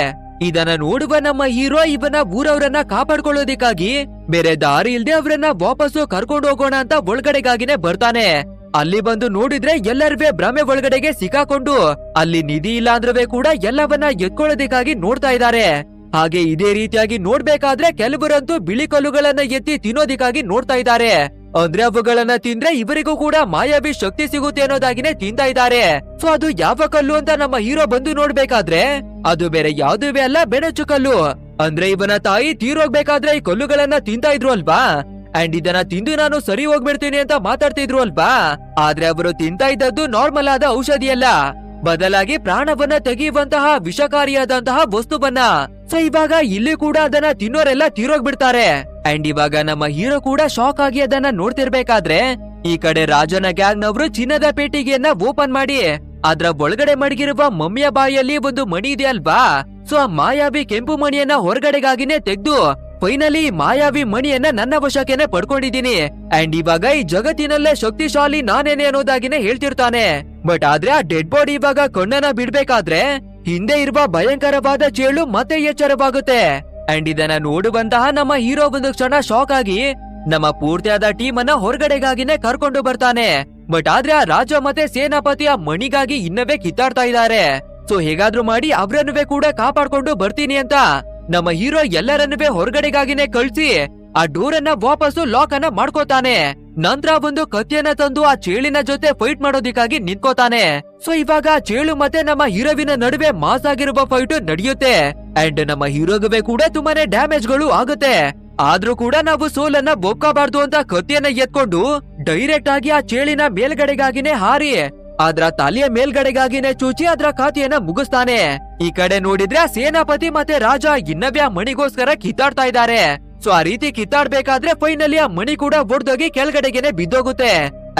Speaker 1: ಇದನ್ನ ನೋಡುವ ನಮ್ಮ ಹೀರೋ ಇವನ ಊರವರನ್ನ ಕಾಪಾಡ್ಕೊಳ್ಳೋದಿಕ್ಕಾಗಿ ಬೇರೆ ದಾರಿ ಇಲ್ದೆ ಅವರನ್ನ ವಾಪಸ್ಸು ಕರ್ಕೊಂಡು ಹೋಗೋಣ ಅಂತ ಒಳಗಡೆಗಾಗಿನೇ ಬರ್ತಾನೆ. ಅಲ್ಲಿ ಬಂದು ನೋಡಿದ್ರೆ ಎಲ್ಲರೂ ಭ್ರಮೆ ಒಳಗಡೆಗೆ ಸಿಕ್ಕಾಕೊಂಡು ಅಲ್ಲಿ ನಿಧಿ ಇಲ್ಲ ಅಂದ್ರವೇ ಕೂಡ ಎಲ್ಲವನ್ನ ಎತ್ಕೊಳ್ಳೋದಿಕ್ಕಾಗಿ ನೋಡ್ತಾ ಇದ್ದಾರೆ. ಹಾಗೆ ಇದೇ ರೀತಿಯಾಗಿ ನೋಡ್ಬೇಕಾದ್ರೆ ಕೆಲವರಂತೂ ಬಿಳಿ ಕಲ್ಲುಗಳನ್ನ ಎತ್ತಿ ತಿನ್ನೋದಿಕ್ಕಾಗಿ ನೋಡ್ತಾ ಇದ್ದಾರೆ. ಅಂದ್ರೆ ಅವುಗಳನ್ನ ತಿಂದ್ರೆ ಇವರಿಗೂ ಕೂಡ ಮಾಯಾವಿ ಶಕ್ತಿ ಸಿಗುತ್ತೆ ಅನ್ನೋದಾಗಿನೇ ತಿಂತಾ ಇದ್ದಾರೆ. ಸೊ ಅದು ಯಾವ ಕಲ್ಲು ಅಂತ ನಮ್ಮ ಹೀರೋ ಬಂದು ನೋಡ್ಬೇಕಾದ್ರೆ ಅದು ಬೇರೆ ಯಾವುದೇ ಅಲ್ಲ, ಬೆಣಚು ಕಲ್ಲು. ಅಂದ್ರೆ ಇವನ ತಾಯಿ ತೀರೋಗ್ಬೇಕಾದ್ರೆ ಈ ಕಲ್ಲುಗಳನ್ನ ತಿಂತಾ ಇದ್ರು ಅಲ್ವಾ. ಅಂಡ್ ಇದನ್ನ ತಿಂದು ನಾನು ಸರಿ ಹೋಗ್ಬಿಡ್ತೀನಿ ಅಂತ ಮಾತಾಡ್ತಿದ್ರು ಅಲ್ವಾ. ಆದ್ರೆ ಅವರು ತಿಂತಾ ಇದ್ದದ್ದು ನಾರ್ಮಲ್ ಆದ ಔಷಧಿ ಅಲ್ಲ, ಬದಲಾಗಿ ಪ್ರಾಣವನ್ನ ತೆಗೆಯುವಂತಹ ವಿಷಕಾರಿಯಾದಂತಹ ವಸ್ತುವನ್ನ. ಸೊ ಇವಾಗ ಇಲ್ಲಿ ಕೂಡ ಅದನ್ನ ತಿನ್ನೋರೆಲ್ಲ ತೀರೋಗ್ಬಿಡ್ತಾರೆ. ಅಂಡ್ ಇವಾಗ ನಮ್ಮ ಹೀರೋ ಕೂಡ ಶಾಕ್ ಆಗಿ ಅದನ್ನ ನೋಡ್ತಿರ್ಬೇಕಾದ್ರೆ ಈ ಕಡೆ ರಾಜನ ಗ್ಯಾಂಗ್ ನವರು ಚಿನ್ನದ ಪೇಟಿಗೆಯನ್ನ ಓಪನ್ ಮಾಡಿ ಅದ್ರ ಒಳಗಡೆ ಮಡಗಿರುವ ಮಮ್ಮಿಯ ಬಾಯಲ್ಲಿ ಒಂದು ಮಣಿ ಇದೆ ಅಲ್ವಾ. ಸೊ ಆ ಮಾಯಾವಿ ಕೆಂಪು ಮಣಿಯನ್ನ ಹೊರಗಡೆಗಾಗಿನೇ ತೆಗ್ದು ಫೈನಲಿ ಮಾಯಾವಿ ಮಣಿಯನ್ನ ನನ್ನ ವಶಕ್ಕೆನೆ ಪಡ್ಕೊಂಡಿದ್ದೀನಿ. ಅಂಡ್ ಇವಾಗ ಈ ಜಗತ್ತಿನಲ್ಲೇ ಶಕ್ತಿಶಾಲಿ ನಾನೇನೆ ಅನ್ನೋದಾಗಿನೇ ಹೇಳ್ತಿರ್ತಾನೆ. ಬಟ್ ಆದ್ರೆ ಆ ಡೆಡ್ ಬಾಡಿ ಇವಾಗ ಕಣ್ಣನ್ನ ಬಿಡ್ಬೇಕಾದ್ರೆ ಹಿಂದೆ ಇರುವ ಭಯಂಕರವಾದ ಚೇಳು ಮತ್ತೆ ಎಚ್ಚರವಾಗುತ್ತೆ. ಅಂಡ್ ಇದನ್ನ ನೋಡುವಂತಹ ನಮ್ಮ ಹೀರೋ ಒಂದು ಕ್ಷಣ ಶಾಕ್ ಆಗಿ ನಮ್ಮ ಪೂರ್ತಿಯಾದ ಟೀಮ್ ಅನ್ನ ಹೊರಗಡೆಗಾಗಿನೇ ಕರ್ಕೊಂಡು ಬರ್ತಾನೆ. ಬಟ್ ಆದ್ರೆ ಆ ರಾಜ ಮತ್ತೆ ಸೇನಾಪತಿ ಆ ಮಣಿಗಾಗಿ ಇನ್ನವೇ ಕಿತ್ತಾಡ್ತಾ ಇದ್ದಾರೆ. ಸೊ ಹೇಗಾದ್ರೂ ಮಾಡಿ ಅವರನ್ನುವೇ ಕೂಡ ಕಾಪಾಡ್ಕೊಂಡು ಬರ್ತೀನಿ ಅಂತ ನಮ್ಮ ಹೀರೋ ಎಲ್ಲರನ್ನುವೇ ಹೊರಗಡೆಗಾಗಿನೇ ಕಳ್ಸಿ ಆ ಡೋರ್ ಅನ್ನ ವಾಪಸ್ಸು ಲಾಕ್ ಅನ್ನ ಮಾಡ್ಕೋತಾನೆ. ನಂತರ ಒಂದು ಕತ್ತಿಯನ್ನ ತಂದು ಆ ಚೇಳಿನ ಜೊತೆ ಫೈಟ್ ಮಾಡೋದಿಕ್ಕಾಗಿ ನಿಂತ್ಕೋತಾನೆ. ಸೊ ಇವಾಗ ಚೇಳು ಮತ್ತೆ ನಮ್ಮ ಹೀರೋವಿನ ನಡುವೆ ಮಾಸ್ ಆಗಿರುವ ಫೈಟ್ ನಡೆಯುತ್ತೆ. ಅಂಡ್ ನಮ್ಮ ಹೀರೋಗೆ ಕೂಡ ತುಂಬಾನೇ ಡ್ಯಾಮೇಜ್ ಗಳು ಆಗುತ್ತೆ. ಆದ್ರೂ ಕೂಡ ನಾವು ಸೋಲನ್ನ ಒಪ್ಕೋಬಾರ್ದು ಅಂತ ಕತ್ತಿಯನ್ನ ಎತ್ಕೊಂಡು ಡೈರೆಕ್ಟ್ ಆಗಿ ಆ ಚೇಳಿನ ಮೇಲ್ಗಡೆಗಾಗಿನೇ ಹಾರಿ ಅದ್ರ ತಲೆಯ ಮೇಲ್ಗಡೆಗಾಗಿನೇ ಚೂಚಿ ಅದ್ರ ಖಾತೆಯನ್ನ ಮುಗಿಸ್ತಾನೆ. ಈ ಕಡೆ ನೋಡಿದ್ರೆ ಆ ಸೇನಾಪತಿ ಮತ್ತೆ ರಾಜ ಇನ್ನವ್ಯ ಮಣಿಗೋಸ್ಕರ ಕಿತ್ತಾಡ್ತಾ ಇದ್ದಾರೆ. ಸೊ ಆ ರೀತಿ ಕಿತ್ತಾಡ್ಬೇಕಾದ್ರೆ ಫೈನಲಿ ಆ ಮಣಿ ಕೂಡ ಒಡ್ದೋಗಿ ಕೆಳಗಡೆಗೆನೆ ಬಿದ್ದೋಗುತ್ತೆ.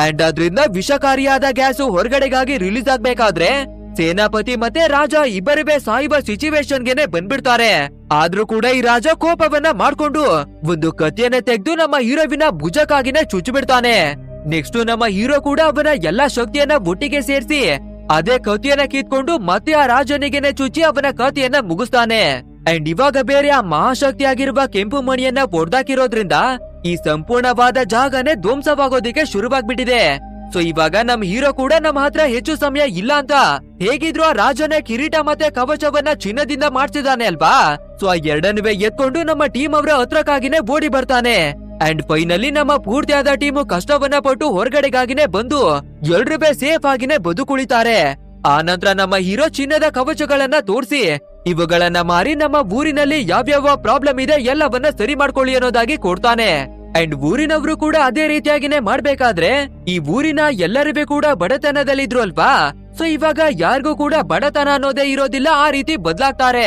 Speaker 1: ಅಂಡ್ ಅದ್ರಿಂದ ವಿಷಕಾರಿಯಾದ ಗ್ಯಾಸು ಹೊರಗಡೆಗಾಗಿ ರಿಲೀಸ್ ಆಗ್ಬೇಕಾದ್ರೆ ಸೇನಾಪತಿ ಮತ್ತೆ ರಾಜ ಇಬ್ಬರಿವೇ ಸಾಯುವ ಸಿಚುವೇಶನ್ ಗೆನೆ ಬಂದ್ಬಿಡ್ತಾರೆ. ಆದ್ರೂ ಕೂಡ ಈ ರಾಜ ಕೋಪವನ್ನ ಮಾಡ್ಕೊಂಡು ಒಂದು ಕತ್ತಿಯನ್ನ ತೆಗೆದು ನಮ್ಮ ಹೀರೋವಿನ ಭುಜಕ್ಕಾಗಿನೇ ಚುಚ್ಚು ಬಿಡ್ತಾನೆ. ನೆಕ್ಸ್ಟ್ ನಮ್ಮ ಹೀರೋ ಕೂಡ ಅವನ ಎಲ್ಲಾ ಶಕ್ತಿಯನ್ನ ಒಟ್ಟಿಗೆ ಸೇರಿಸಿ ಅದೇ ಕತ್ತಿಯನ್ನ ಕಿತ್ಕೊಂಡು ಮತ್ತೆ ಆ ರಾಜನಿಗೆನೆ ಚುಚ್ಚಿ ಅವನ ಕತ್ತಿಯನ್ನ ಮುಗಿಸ್ತಾನೆ. ಅಂಡ್ ಇವಾಗ ಬೇರೆ ಆ ಮಹಾಶಕ್ತಿ ಆಗಿರುವ ಕೆಂಪು ಮಣಿಯನ್ನ ಹೊಡ್ದಾಕಿರೋದ್ರಿಂದ ಈ ಸಂಪೂರ್ಣವಾದ ಜಾಗನೇ ಧ್ವಂಸವಾಗೋದಿಕ್ಕೆ ಶುರುವಾಗ್ಬಿಟ್ಟಿದೆ. ಸೊ ಇವಾಗ ನಮ್ ಹೀರೋ ಕೂಡ ನಮ್ಮ ಹತ್ರ ಹೆಚ್ಚು ಸಮಯ ಇಲ್ಲ ಅಂತ ಹೇಗಿದ್ರು ಆ ರಾಜನೇ ಕಿರೀಟ ಮತ್ತೆ ಕವಚವನ್ನ ಚಿನ್ನದಿಂದ ಮಾಡ್ಸಿದಾನೆ ಅಲ್ವಾ. ಸೊ ಆ ಎರಡನ್ನುವೆ ಎತ್ಕೊಂಡು ನಮ್ಮ ಟೀಮ್ ಅವರ ಹತ್ರಕ್ಕಾಗಿನೇ ಓಡಿ ಬರ್ತಾನೆ. ಅಂಡ್ ಫೈನಲಿ ನಮ್ಮ ಪೂರ್ತಿಯಾದ ಟೀಮು ಕಷ್ಟವನ್ನ ಪಟ್ಟು ಹೊರಗಡೆಗಾಗಿನೇ ಬಂದು ಎಲ್ರೂ ಸೇಫ್ ಆಗಿನೇ ಬದುಕುಳಿತಾರೆ. ಆ ನಂತರ ನಮ್ಮ ಹೀರೋ ಚಿನ್ನದ ಕವಚಗಳನ್ನ ತೋರಿಸಿ ಇವುಗಳನ್ನ ಮಾರಿ ನಮ್ಮ ಊರಿನಲ್ಲಿ ಯಾವ್ಯಾವ ಪ್ರಾಬ್ಲಮ್ ಇದೆ ಎಲ್ಲವನ್ನ ಸರಿ ಮಾಡ್ಕೊಳ್ಳಿ ಅನ್ನೋದಾಗಿ ಕೊಡ್ತಾನೆ. ಅಂಡ್ ಊರಿನವರು ಕೂಡ ಅದೇ ರೀತಿಯಾಗಿನೇ ಮಾಡ್ಬೇಕಾದ್ರೆ ಈ ಊರಿನ ಎಲ್ಲರಿಗೂ ಕೂಡ ಬಡತನದಲ್ಲಿದ್ರು ಅಲ್ವಾ. ಸೊ ಇವಾಗ ಯಾರಿಗೂ ಕೂಡ ಬಡತನ ಅನ್ನೋದೇ ಇರೋದಿಲ್ಲ, ಆ ರೀತಿ ಬದಲಾಗ್ತಾರೆ.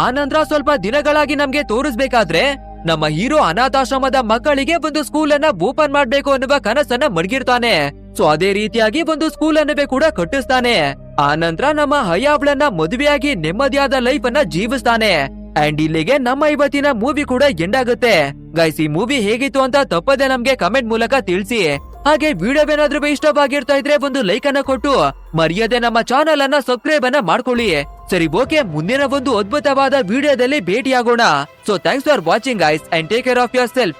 Speaker 1: ಆ ನಂತರ ಸ್ವಲ್ಪ ದಿನಗಳಾಗಿ ನಮ್ಗೆ ತೋರಿಸ್ಬೇಕಾದ್ರೆ ನಮ್ಮ ಹೀರೋ ಅನಾಥಾಶ್ರಮದ ಮಕ್ಕಳಿಗೆ ಒಂದು ಸ್ಕೂಲ್ ಅನ್ನ ಓಪನ್ ಮಾಡ್ಬೇಕು ಅನ್ನುವ ಕನಸನ್ನ ಮಡಗಿರ್ತಾನೆ. ಸೊ ಅದೇ ರೀತಿಯಾಗಿ ಒಂದು ಸ್ಕೂಲ್ ಅನ್ನವೇ ಕೂಡ ಕಟ್ಟಿಸ್ತಾನೆ. ಆ ನಂತರ ನಮ್ಮ ಹಯಾವ್ಳನ್ನ ಮದುವೆಯಾಗಿ ನೆಮ್ಮದಿಯಾದ ಲೈಫ್ ಅನ್ನ ಜೀವಿಸ್ತಾನೆ. ಅಂಡ್ ಇಲ್ಲಿಗೆ ನಮ್ಮ ಇವತ್ತಿನ ಮೂವಿ ಕೂಡ ಎಂಡ್ ಆಗುತ್ತೆ. ಗೈಸ್, ಈ ಮೂವಿ ಹೇಗಿತ್ತು ಅಂತ ತಪ್ಪದೆ ನಮ್ಗೆ ಕಮೆಂಟ್ ಮೂಲಕ ತಿಳಿಸಿ. ಹಾಗೆ ವಿಡಿಯೋವೇನಾದ್ರೂ ಇಷ್ಟವಾಗಿರ್ತಾ ಇದ್ರೆ ಒಂದು ಲೈಕ್ ಅನ್ನ ಕೊಟ್ಟು ಮರೆಯದೆ ನಮ್ಮ ಚಾನೆಲ್ ಅನ್ನ ಸಬ್ಸ್ಕ್ರೈಬ್ ಅನ್ನ ಮಾಡ್ಕೊಳ್ಳಿ. ಸರಿ, ಓಕೆ, ಮುಂದಿನ ಒಂದು ಅದ್ಭುತವಾದ ವಿಡಿಯೋದಲ್ಲಿ ಭೇಟಿಯಾಗೋಣ. So thanks for watching guys and take care of your self.